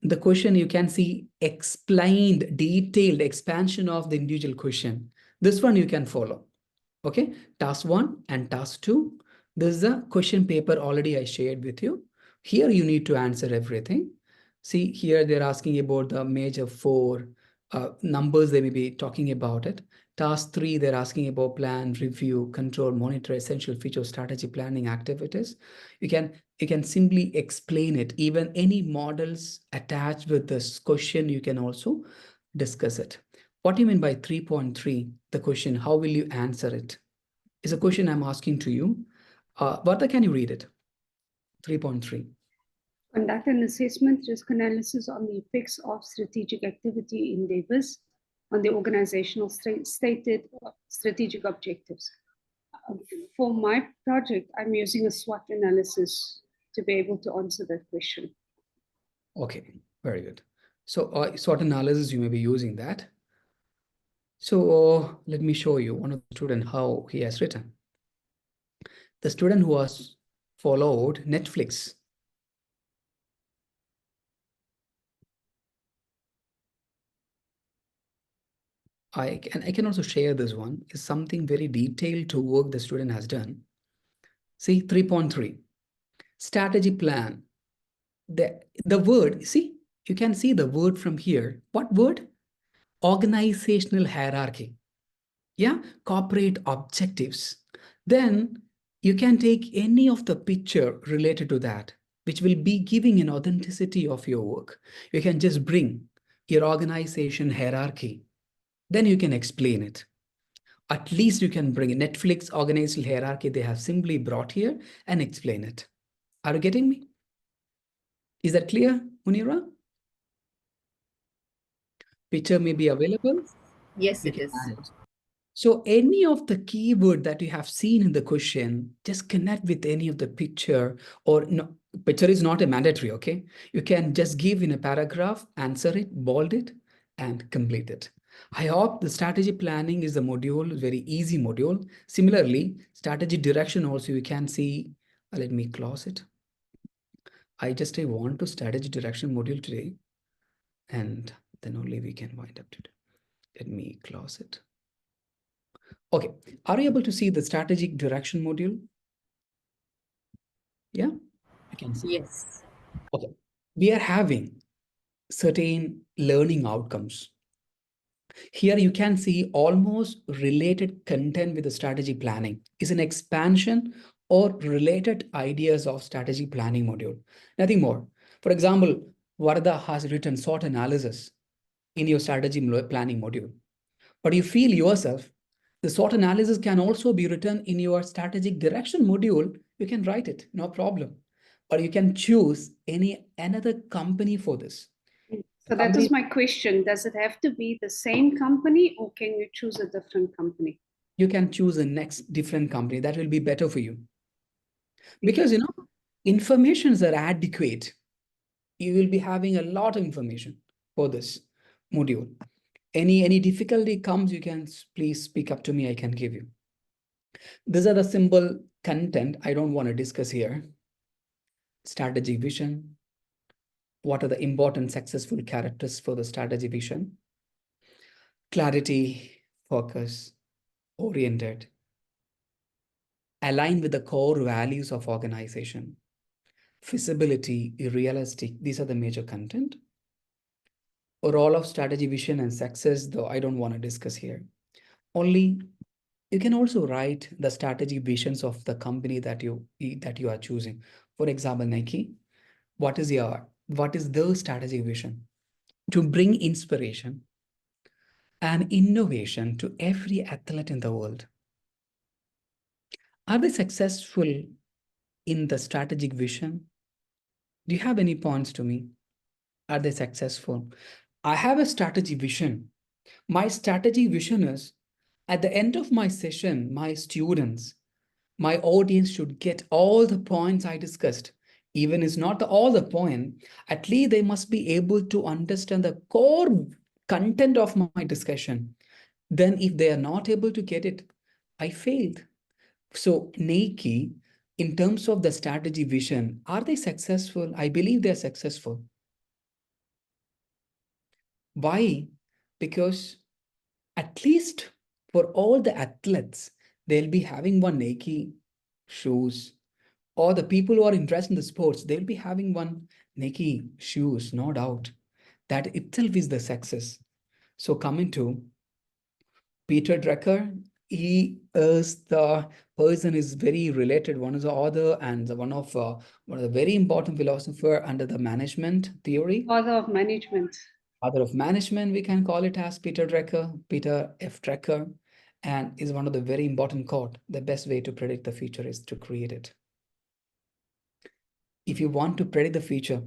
In the question, you can see explained, detailed expansion of the individual question. This one you can follow. Okay, task 1 and task 2. This is a question paper already I shared with you. Here you need to answer everything. See, here they're asking about the major 4 numbers they may be talking about it. Task 3, they're asking about plan, review, control, monitor, essential feature, strategy, planning activities. You can simply explain it. Even any models attached with this question, you can also discuss it. What do you mean by 3.3? The question, how will you answer it? Is a question I'm asking to you. Varda, can you read it? 3.3. Conduct an assessment risk analysis on the effects of strategic activity endeavors on the organizational stated strategic objectives. For my project, I'm using a SWOT analysis to be able to answer that question. Okay, very good. So SWOT analysis, you may be using that. So let me show you one of the students how he has written. The student who has followed Netflix. I can also share this one. Is something very detailed to work the student has done. See 3.3 strategy plan. The word, see, you can see the word from here. What word? Organizational hierarchy. Yeah, corporate objectives. Then you can take any of the picture related to that, which will be giving an authenticity of your work. You can just bring your organization hierarchy. Then you can explain it. At least you can bring a Netflix organizational hierarchy they have simply brought here and explain it. Are you getting me? Is that clear, Munira? Picture may be available. Yes, You it can is. add it. So any of the keyword that you have seen in the question, just connect with any of the picture, or no, picture is not a mandatory, okay? You can just give in a paragraph, answer it, bold it, and complete it. I hope the strategy planning is a module, very easy module. Similarly, strategy direction also you can see, let me close it. I want to strategy direction module today, and then only we can wind up today. Let me close it. Okay, are you able to see the strategic direction module? Yeah, you can see. Yes. Okay, we are having certain learning outcomes. Here you can see almost related content with the strategy planning is an expansion or related ideas of strategy planning module. Nothing more. For example, Varda has written SWOT analysis in your strategy planning module, but you feel yourself, the SWOT analysis can also be written in your strategic direction module. You can write it, no problem. Or you can choose another company for this. So that was my question. Does it have to be the same company, or can you choose a different company? You can choose a next different company. That will be better for you. Because, you know, informations are adequate. You will be having a lot of information for this module. Any difficulty comes, you can please speak up to me, I can give you. These are the simple content I don't want to discuss here. Strategy vision. What are the important successful characters for the strategy vision? Clarity, focus, oriented, align with the core values of organization. Feasibility, realistic, these are the major content. Role of strategy vision and success, though I don't want to discuss here. Only you can also write the strategy visions of the company that you are choosing. For example, Nike, what is the strategy vision? To bring inspiration and innovation to every athlete in the world. Are they successful in the strategic vision? Do you have any points to me? Are they successful? I have a strategy vision. My strategy vision is, at the end of my session, my students, my audience should get all the points I discussed. Even if it's not all the point, at least they must be able to understand the core content of my discussion. Then if they are not able to get it, I failed. So Nike, in terms of the strategy vision, are they successful? I believe they're successful. Why? Because at least for all the athletes, they'll be having one Nike shoes, or the people who are interested in the sports, they'll be having one Nike shoes, no doubt. That itself is the success. So coming to Peter Drucker, he is the person is very related. One is the author and one of the very important philosopher under the management theory. Father of management. Father of management, we can call it as Peter Drucker, Peter F. Drucker, and is one of the very important quote. The best way to predict the future is to create it. If you want to predict the future,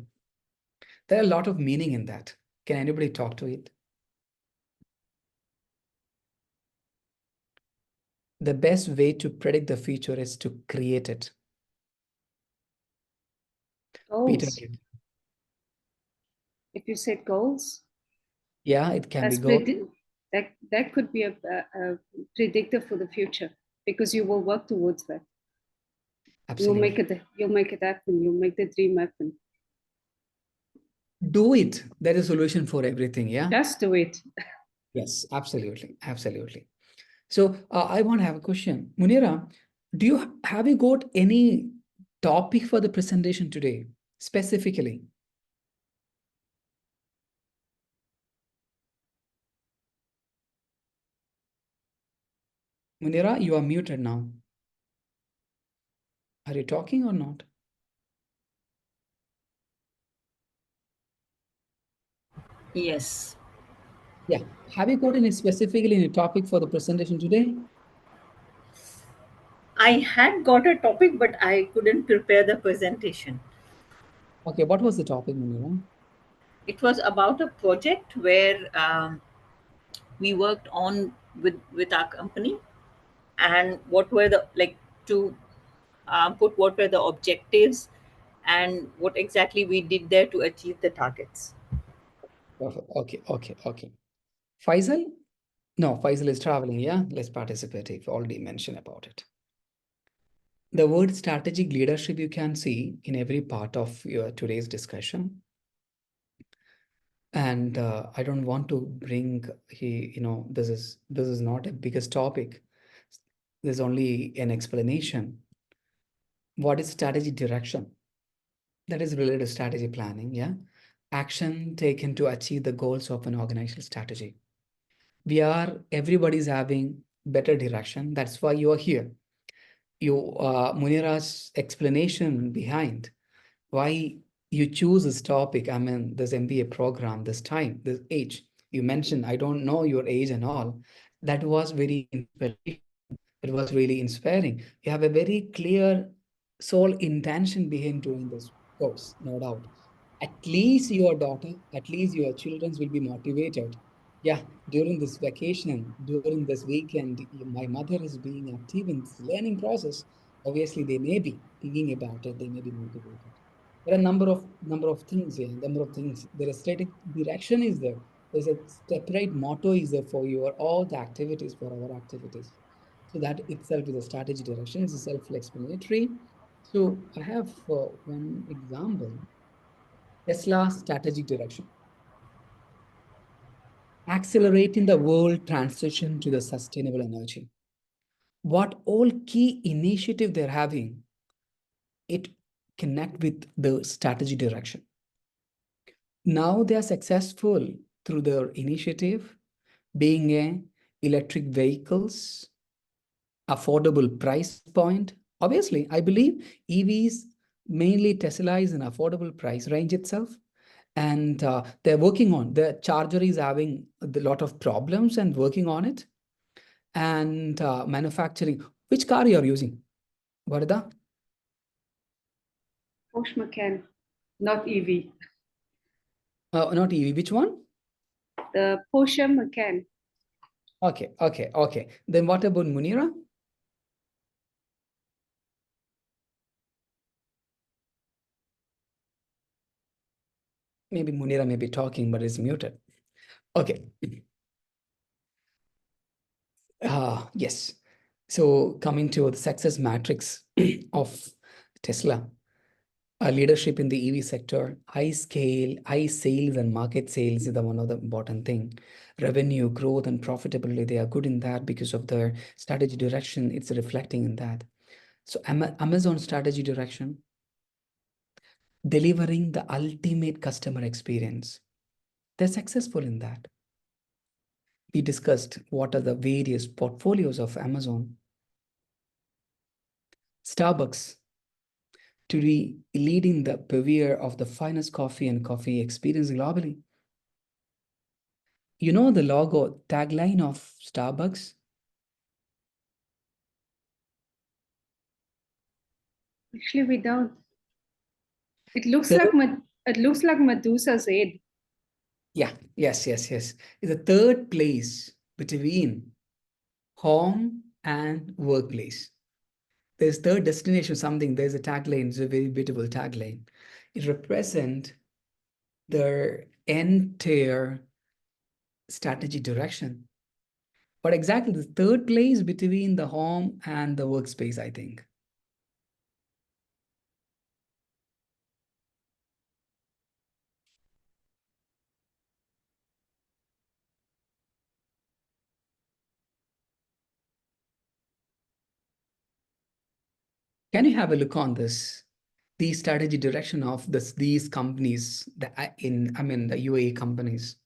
there are a lot of meaning in that. Can anybody talk to it? The best way to predict the future is to create it. Peter, Goals. If you set goals, yeah, it can be that's goal. that could be a predictor for the future, because you will work towards that. Absolutely. You'll make it happen. You'll make the dream happen. Do it. There is a solution for everything, yeah? Just do it. Yes, absolutely. Absolutely. So I want to have a question. Munira, have you got any topic for the presentation today, specifically? Munira, you are muted now. Are you talking or not? Yes. Yeah. Have you got any specifically any topic for the presentation today? I had got a topic, but I couldn't prepare the presentation. Okay, what was the topic, Munira? It was about a project where we worked on with our company, and what were the like to put what were the objectives and what exactly we did there to achieve the targets. Perfect. Okay. Faisal? No, Faisal is traveling, yeah? Let's participate. You've already mentioned about it. The word strategic leadership you can see in every part of your today's discussion. And I don't want to bring this is not a biggest topic. There's only an explanation. What is strategy direction? That is related to strategy planning, yeah? Action taken to achieve the goals of an organizational strategy. Everybody's having better direction. That's why you are here. Munira's explanation behind why you choose this topic, I mean, this MBA program, this time, this age. You mentioned, I don't know your age and all. That was very inspiring. It was really inspiring. You have a very clear sole intention behind doing this course, no doubt. At least your daughter, at least your children will be motivated. Yeah, during this vacation, during this weekend, my mother is being active in this learning process. Obviously, they may be thinking about it, they may be motivated. There are number of things here, number of things. There is static direction is there. There's a separate motto is there for your all the activities for our activities. So that itself is a strategy direction. It's self-explanatory. So I have one example. Tesla strategic direction. Accelerating the world transition to the sustainable energy. What all key initiative they're having, it connect with the strategy direction. Now they are successful through their initiative, being a electric vehicles, affordable price point. Obviously, I believe EVs, mainly Tesla is an affordable price range itself. And they're working on, the charger is having a lot of problems and working on it. And manufacturing, which car you're using? Varda? Porsche Macan, not EV. Not EV, which one? The Porsche Macan. Okay. Then what about Munira? Maybe Munira may be talking, but is muted. Okay. Yes. So coming to the success matrix of Tesla, leadership in the EV sector, high scale, high sales and market sales is the one of the important thing. Revenue growth and profitability, they are good in that because of their strategy direction. It's reflecting in that. So Amazon strategy direction, delivering the ultimate customer experience. They're successful in that. We discussed what are the various portfolios of Amazon. Starbucks, to be leading the purveyor of the finest coffee and coffee experience globally. You know the logo tagline of Starbucks? Actually, we don't. It looks Third, like Medusa's head. yeah, yes. It's the third place between home and workplace. There's third destination, something, there's a tagline, it's a very beautiful tagline. It represents their entire strategy direction. But exactly the third place between the home and the workspace, I think. Can you have a look on this? The strategy direction of these companies, the UAE companies.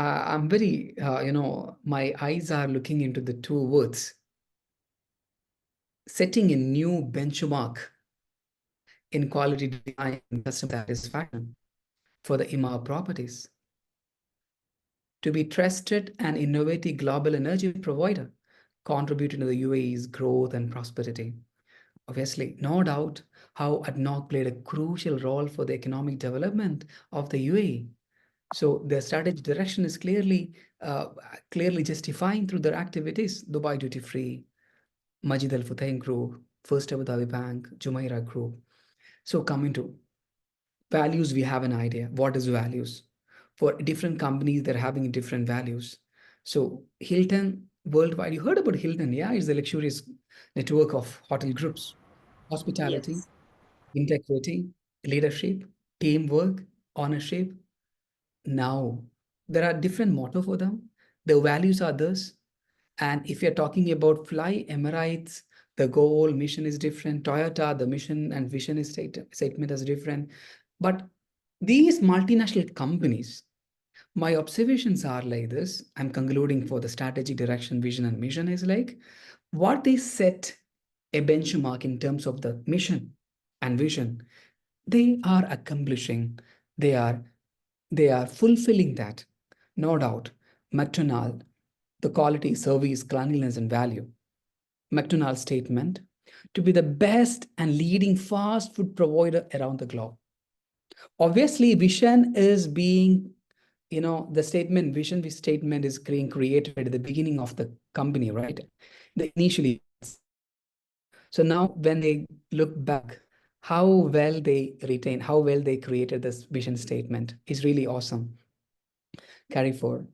I'm very, my eyes are looking into the two words, setting a new benchmark in quality design and customer satisfaction for the Emaar properties. To be trusted and innovative global energy provider, contributing to the UAE's growth and prosperity. Obviously, no doubt how ADNOC played a crucial role for the economic development of the UAE. So their strategic direction is clearly justifying through their activities. Dubai Duty Free, Majid Al Futtaim Group, First Abu Dhabi Bank, Jumeirah Group. So coming to values, we have an idea. What is values? For different companies, they're having different values. So Hilton worldwide, you heard about Hilton, yeah? It's a luxurious network of hotel groups, hospitality, Yes. integrity, leadership, teamwork, ownership. Now, there are different motto for them. The values are this. And if you're talking about Fly Emirates, the goal, mission is different. Toyota, the mission and vision is statement is different. But these multinational companies, my observations are like this. I'm concluding for the strategy, direction, vision, and mission is like what they set a benchmark in terms of the mission and vision. They are accomplishing. They are fulfilling that, no doubt. McDonald, the quality, service, cleanliness, and value. McDonald's statement to be the best and leading fast food provider around the globe. Obviously, vision is being, the vision statement is being created at the beginning of the company, right? Initially. So now when they look back, how well they retain, how well they created this vision statement is really awesome. Carry forward.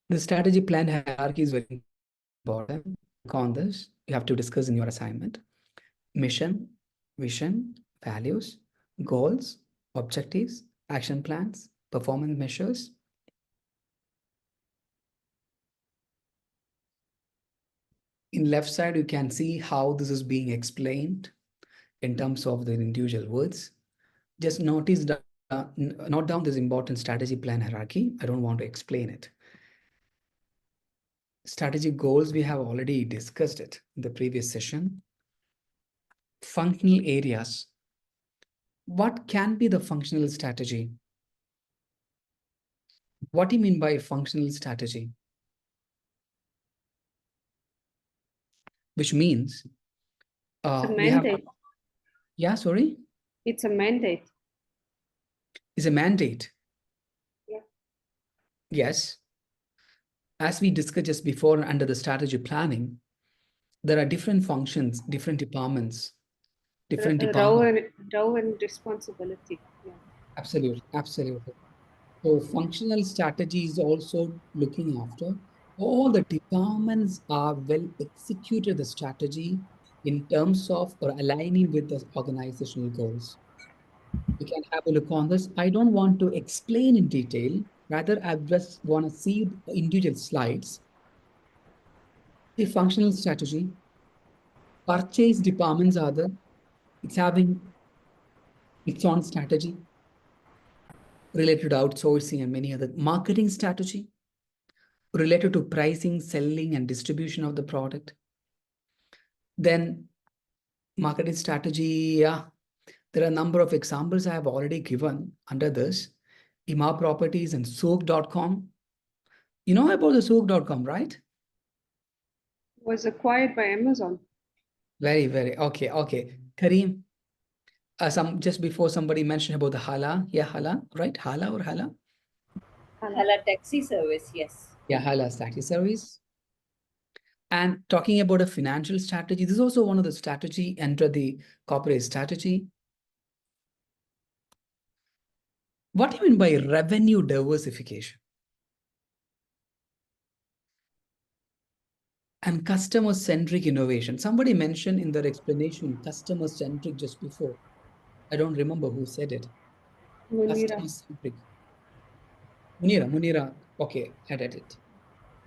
The strategy plan hierarchy is very important. On this, you have to discuss in your assignment. Mission, vision, values, goals, objectives, action plans, performance measures. In left side, you can see how this is being explained in terms of the individual words. Just note down this important strategy plan hierarchy. I don't want to explain it. Strategic goals, we have already discussed it in the previous session. Functional areas. What can be the functional strategy? What do you mean by functional strategy? Which means It's a we have, mandate. yeah, sorry? It's a mandate. Is a mandate. Yeah. Yes. As we discussed just before under the strategy planning, there are different functions, different departments, Role and responsibility. Yeah. Absolutely, absolutely. So functional strategy is also looking after all the departments are well executed the strategy in terms of or aligning with the organizational goals. You can have a look on this. I don't want to explain in detail. Rather, I just want to see individual slides. The functional strategy, purchase departments are there. It's having its own strategy related to outsourcing and many other marketing strategy related to pricing, selling, and distribution of the product. Then marketing strategy, yeah, there are a number of examples I have already given under this. Emaar Properties and Souk.com. You know about the Souk.com, right? Was acquired by Amazon. Very, very, okay. Kareem, just before somebody mentioned about the Hala. Yeah, Hala, right? Hala or Hala? Hala taxi service, yes. Yeah, Hala taxi service. And talking about a financial strategy, this is also one of the strategy under the corporate strategy. What do you mean by revenue diversification? And customer-centric innovation. Somebody mentioned in their explanation, customer-centric just before. I don't remember who said it. Munira. Customer-centric. Munira. Okay, added it.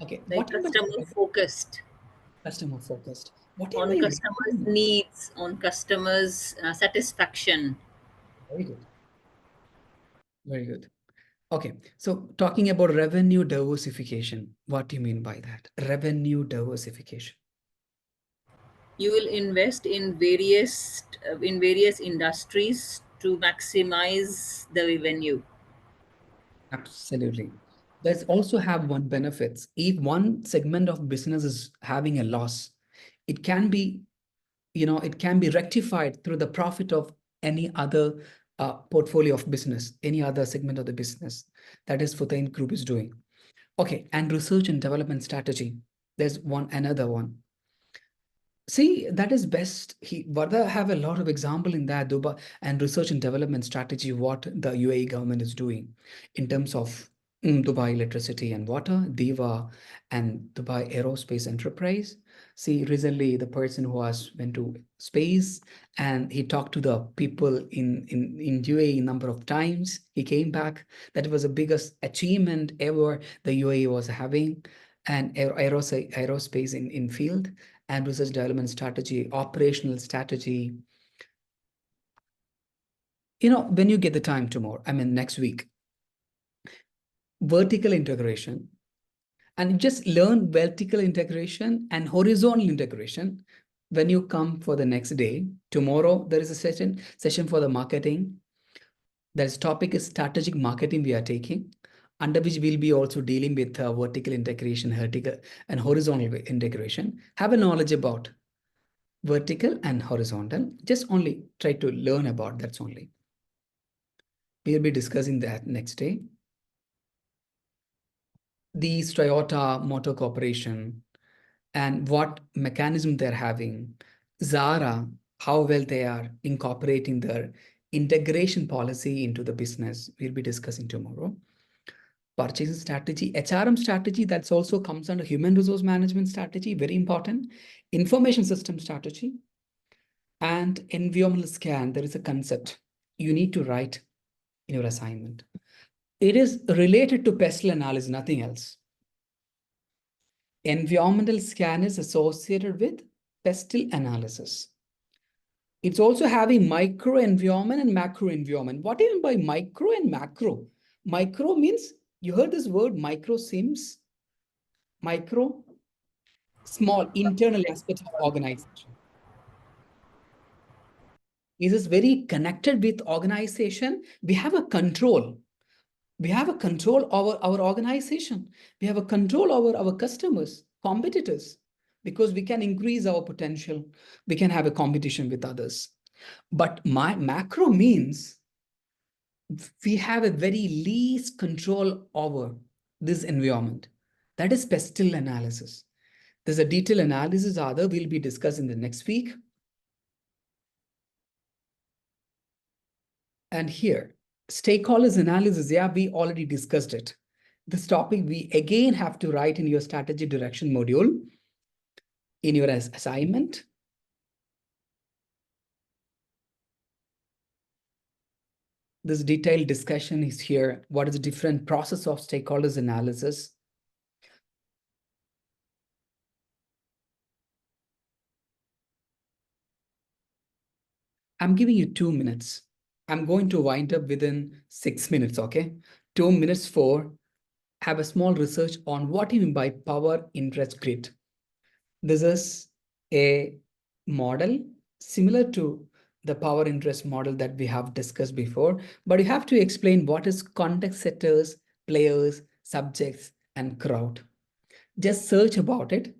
Okay. Like customer focused. Customer focused. What on customers' needs, on customers' satisfaction. Very good. Very good. Okay, so talking about revenue diversification, what do you mean by that? Revenue diversification. You will invest in various industries to maximize the revenue. Absolutely. There's also have one benefits. If one segment of business is having a loss, it can be, it can be rectified through the profit of any other portfolio of business, any other segment of the business that is Futain Group is doing. Okay, and research and development strategy. There's another one. See, that is best. Vardha have a lot of example in that Dubai and research and development strategy, what the UAE government is doing in terms of Dubai electricity and water, DEWA and Dubai Aerospace Enterprise. See, recently the person who went to space and he talked to the people in UAE number of times. He came back. That was the biggest achievement ever the UAE was having, and aerospace in field and research development strategy, operational strategy. When you get the time tomorrow, I mean, next week, vertical integration, and just learn vertical integration and horizontal integration. When you come for the next day, tomorrow, there is a session for the marketing. This topic is strategic marketing we are taking, under which we'll be also dealing with vertical integration, vertical and horizontal integration. Have a knowledge about vertical and horizontal. Just only try to learn about that's only. We'll be discussing that next day. These Toyota Motor Corporation and what mechanism they're having, Zara, how well they are incorporating their integration policy into the business. We'll be discussing tomorrow. Purchasing strategy, HRM strategy, that's also comes under human resource management strategy, very important. Information system strategy and environmental scan. There is a concept you need to write in your assignment. It is related to pestle analysis, nothing else. Environmental scan is associated with pestle analysis. It's also having micro environment and macro environment. What do you mean by micro and macro? Micro means, you heard this word, micro sims? Micro, small internal aspect of organization. It is very connected with organization. We have a control. We have a control over our organization. We have a control over our customers, competitors, because we can increase our potential. We can have a competition with others. But my macro means we have a very least control over this environment. That is pestle analysis. There's a detailed analysis other we'll be discussing the next week. And here, stakeholders analysis, yeah, we already discussed it. This topic we again have to write in your strategy direction module, in your assignment. This detailed discussion is here. What is the different process of stakeholders analysis? I'm giving you 2 minutes. I'm going to wind up within 6 minutes, okay? 2 minutes for have a small research on what you mean by power interest grid. This is a model similar to the power interest model that we have discussed before, but you have to explain what is context setters, players, subjects, and crowd. Just search about it.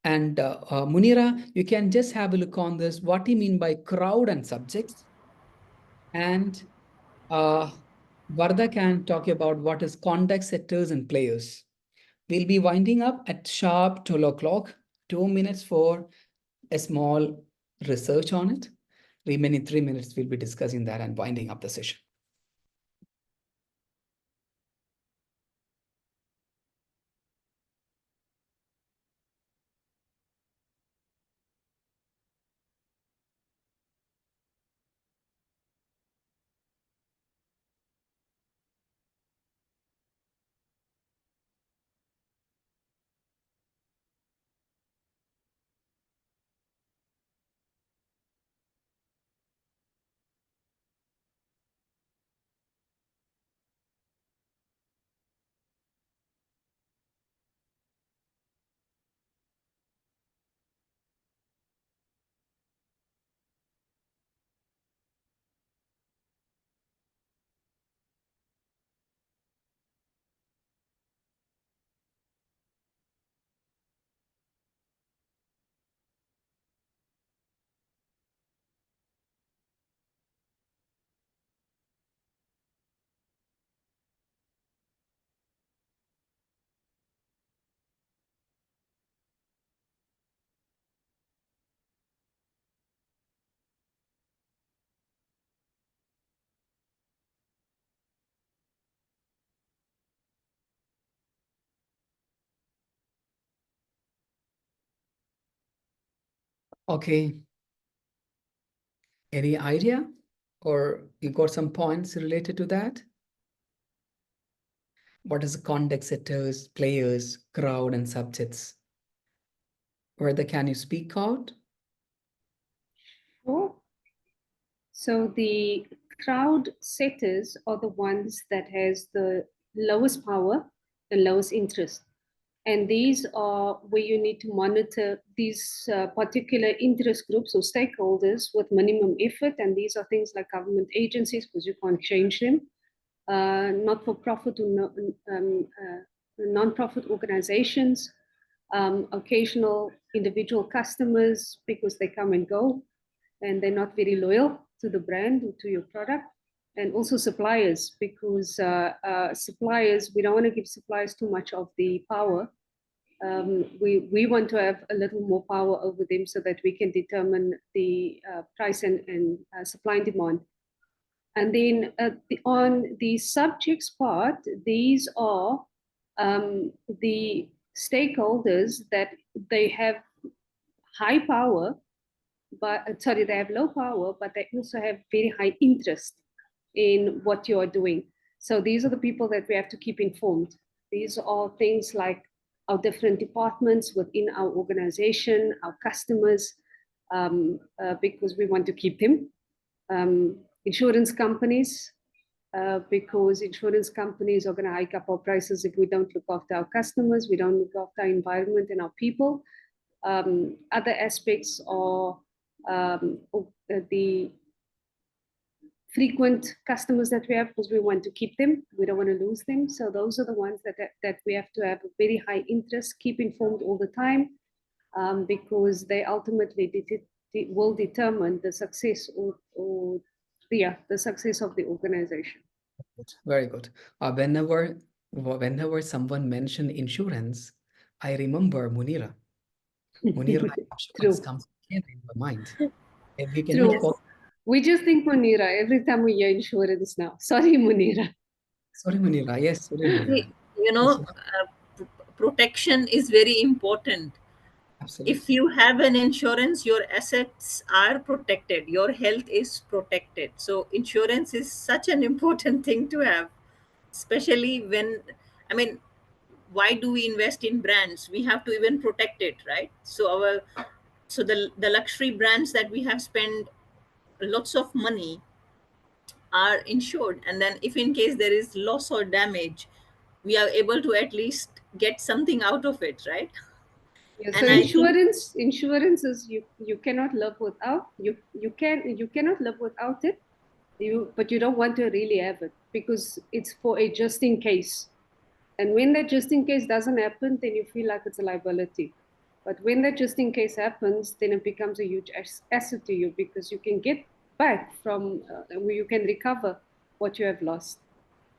And Munira, you can just have a look on this. What do you mean by crowd and subjects? And Vardha can talk about what is context setters and players. We'll be winding up at sharp 12 o'clock, 2 minutes for a small research on it. Remaining 3 minutes, we'll be discussing that and winding up the session. Okay. Any idea? Or you got some points related to that? What is the context setters, players, crowd, and subjects? Whether can you speak out? Sure. So the crowd setters are the ones that has the lowest power and lowest interest. And these are where you need to monitor these particular interest groups or stakeholders with minimum effort. And these are things like government agencies, because you can't change them, not-for-profit or non-profit organizations, occasional individual customers, because they come and go and they're not very loyal to the brand or to your product. And also suppliers, because suppliers, we don't want to give suppliers too much of the power. We want to have a little more power over them so that we can determine the price and supply and demand. And then on the subjects part, these are the stakeholders that they have high power, but sorry, they have low power, but they also have very high interest in what you are doing. So these are the people that we have to keep informed. These are things like our different departments within our organization, our customers, because we want to keep them. Insurance companies, because insurance companies are going to hike up our prices if we don't look after our customers, we don't look after our environment and our people. Other aspects are the frequent customers that we have, because we want to keep them, we don't want to lose them. So those are the ones that we have to have a very high interest, keep informed all the time, because they ultimately will determine the success or the success of the organization. Very good. Whenever someone mentioned insurance, I remember Munira. Munira insurance comes in my mind. And we can True. We just think Munira every time we hear insurance now. Sorry, Munira. Sorry, Munira. Yes, sorry, Munira. You know, protection is very important. Absolutely. If you have an insurance, your assets are protected, your health is protected. So insurance is such an important thing to have, especially when, I mean, why do we invest in brands? We have to even protect it, right? So the luxury brands that we have spent lots of money are insured, and then if in case there is loss or damage, we are able to at least get something out of it, right? Yeah, And so I think insurance is you cannot live without you cannot live without it, but you don't want to really have it because it's for a just in case. And when that just in case doesn't happen, then you feel like it's a liability. But when that just in case happens, then it becomes a huge asset to you because you can get back from you can recover what you have lost.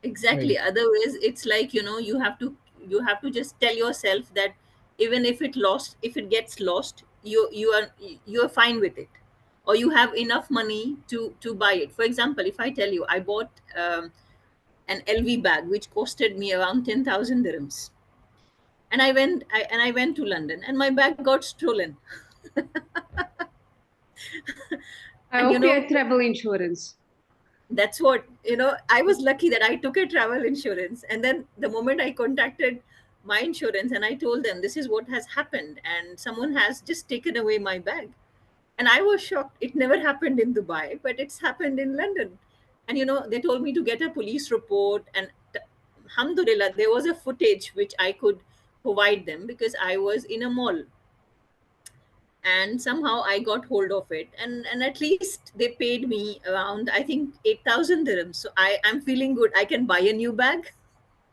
exactly, otherwise it's like, you have to just tell yourself that even if it gets lost, you are fine with it, or you have enough money to buy it. For example, if I tell you I bought an LV bag which costed me around 10,000 dirhams, and I went to London and my bag got stolen. I And hope you had travel insurance. that's what, I was lucky that I took a travel insurance, and then the moment I contacted my insurance and I told them this is what has happened and someone has just taken away my bag, and I was shocked. It never happened in Dubai, but it's happened in London. And they told me to get a police report, and alhamdulillah there was a footage which I could provide them because I was in a mall, and somehow I got hold of it, and at least they paid me around, I think, 8,000 dirhams. So I'm feeling good. I can buy a new bag.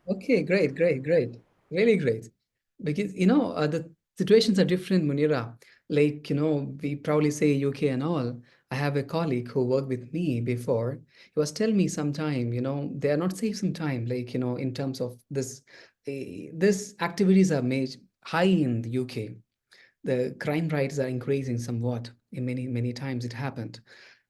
Okay, great, great, great. Really great. Because, the situations are different, Munira. Like, we proudly say UK and all. I have a colleague who worked with me before. He was telling me sometime, they are not safe sometime, like, in terms of this activities are made high in the UK. The crime rates are increasing somewhat. In many, many times it happened.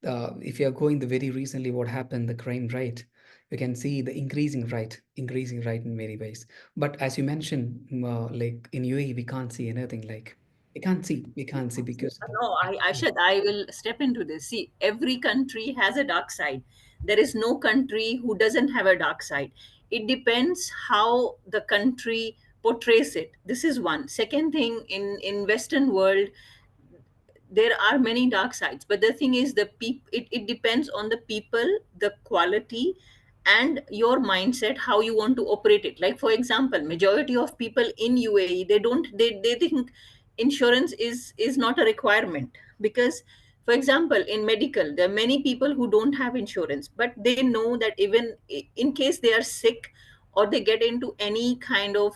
If you are going the very recently, what happened, the crime rate, you can see the increasing rate in many ways. But as you mentioned, like in UAE, we can't see anything like We can't see. We can't see because No, Arshad, I will step into this. See, every country has a dark side. There is no country who doesn't have a dark side. It depends how the country portrays it. This is one. Second thing, in Western world, there are many dark sides, but the thing is, it depends on the people, the quality, and your mindset, how you want to operate it. Like, for example, majority of people in UAE, they think insurance is not a requirement, because, for example, in medical, there are many people who don't have insurance, but they know that even in case they are sick, or they get into any kind of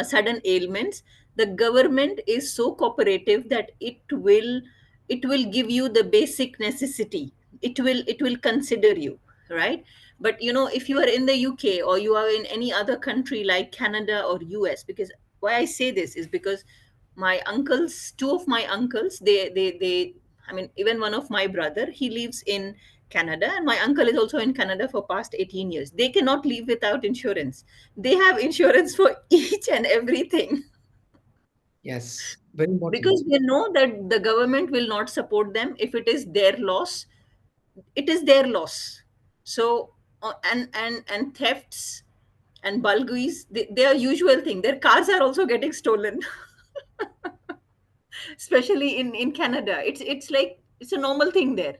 sudden ailments, the government is so cooperative that it will give you the basic necessity. It will consider you, right? But if you are in the UK, or you are in any other country like Canada or US, because why I say this is because my uncles, two of my uncles, they I mean, even one of my brother, he lives in Canada, and my uncle is also in Canada for past 18 years. They cannot live without insurance. They have insurance for each and everything, yes, very important. because they know that the government will not support them. If it is their loss, it is their loss. So and thefts and bulgies, they are usual thing. Their cars are also getting stolen, especially in Canada. It's like it's a normal thing there.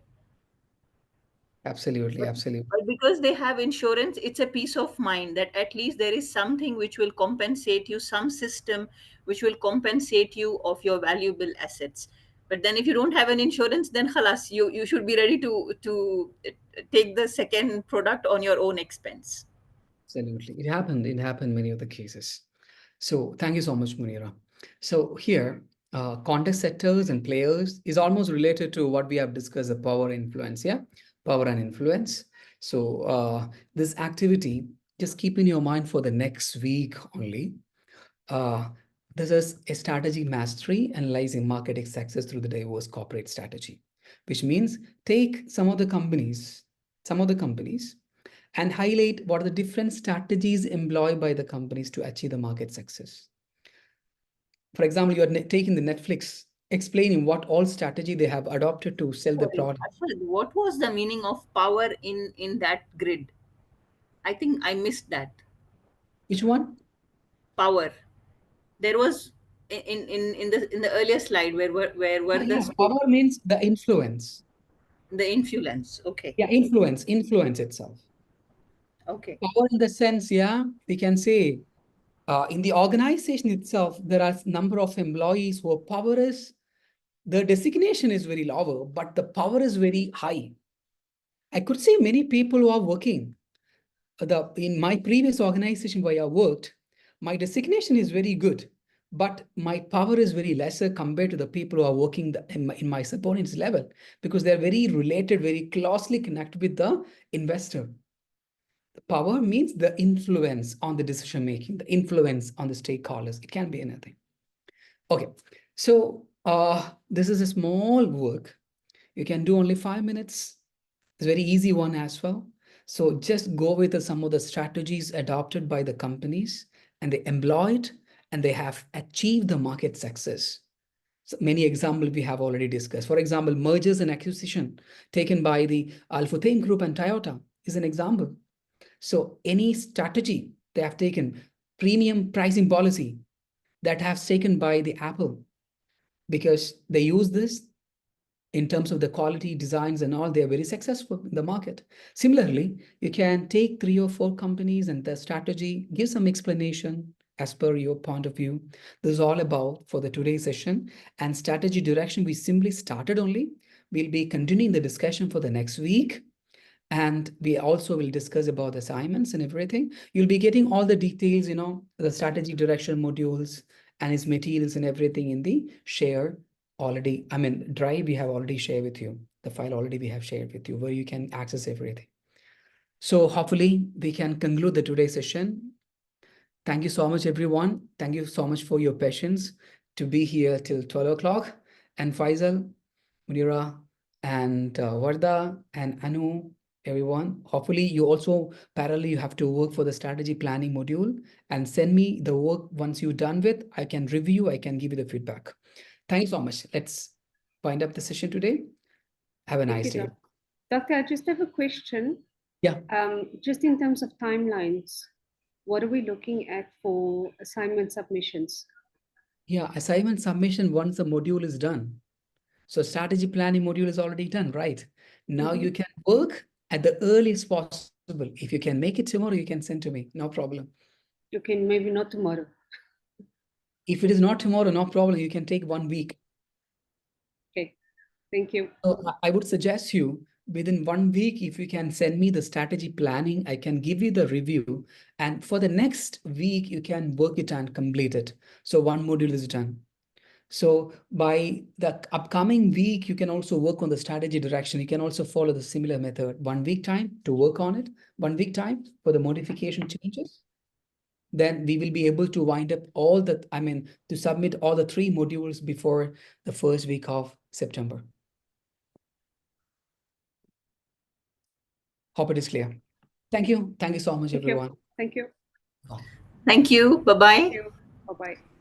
Absolutely, But, absolutely. but because they have insurance, it's a peace of mind that at least there is something which will compensate you, some system which will compensate you of your valuable assets. But then if you don't have an insurance, then khalas, you should be ready to take the second product on your own expense. Absolutely. It happened. It happened many of the cases. So thank you so much, Munira. So here, context setters and players is almost related to what we have discussed, the power influence. Yeah, power and influence. So this activity, just keep in your mind for the next week only. Uh, this is a strategy mastery analyzing marketing success through the diverse corporate strategy, which means take some of the companies and highlight what are the different strategies employed by the companies to achieve the market success. For example, you are taking the Netflix, explaining what all strategy they have adopted to sell the Sorry, product. Ashwin, what was the meaning of power in that grid? I think I missed that. Which one? Power. There was in the earlier slide where Yeah, the spoke power means the influence. the influence. Okay. Yeah, influence itself. Okay. Power in the sense, yeah, we can say in the organization itself, there are number of employees who power is, the designation is very lower, but the power is very high. I could say many people who are working in my previous organization where I worked, my designation is very good, but my power is very lesser compared to the people who are working in my subordinates level, because they're very related, very closely connected with the investor. The power means the influence on the decision making, the influence on the stakeholders. It can be anything. Okay, so this is a small work. You can do only 5 minutes. It's a very easy one as well. So just go with some of the strategies adopted by the companies, and they employ it, and they have achieved the market success. So many examples we have already discussed. For example, mergers and acquisition taken by the Al-Futtaim Group and Toyota is an example. So any strategy they have taken, premium pricing policy that has taken by the Apple, because they use this in terms of the quality designs and all, they are very successful in the market. Similarly, you can take 3 or 4 companies and the strategy, give some explanation as per your point of view. This is all about for the today's session, and strategy direction we simply started only. We'll be continuing the discussion for the next week. And we also will discuss about the assignments and everything. You'll be getting all the details, the strategic direction modules and its materials and everything in the share already. I mean, drive we have already shared with you. The file already we have shared with you where you can access everything. So hopefully we can conclude the today's session. Thank you so much, everyone. Thank you so much for your patience to be here till 12 o'clock. And Faisal, Munira, and Varda, and Anu, everyone. Hopefully you also parallelly you have to work for the strategy planning module and send me the work once you're done with. I can review, I can give you the feedback. Thank you so much. Let's wind up the session today. Have a Thank nice you, day. Doctor, I just have a question. Yeah. Just in terms of timelines, what are we looking at for assignment submissions? Yeah, assignment submission once the module is done. So strategy planning module is already done, right? Now you can work at the earliest possible. If you can make it tomorrow, you can send to me, no problem. You can maybe not tomorrow. If it is not tomorrow, no problem. You can take 1 week. Okay, thank you. So I would suggest you within 1 week, if you can send me the strategy planning, I can give you the review. And for the next week, you can work it and complete it. So 1 module is done. So by the upcoming week, you can also work on the strategy direction. You can also follow the similar method. 1 week time to work on it, 1 week time for the modification changes. Then we will be able to wind up all the, to submit all the 3 modules before the first week of September. Hope it is clear. Thank you. Thank you so much, Thank you. everyone. Thank you. Thank you. Bye-bye. Thank you. Bye-bye.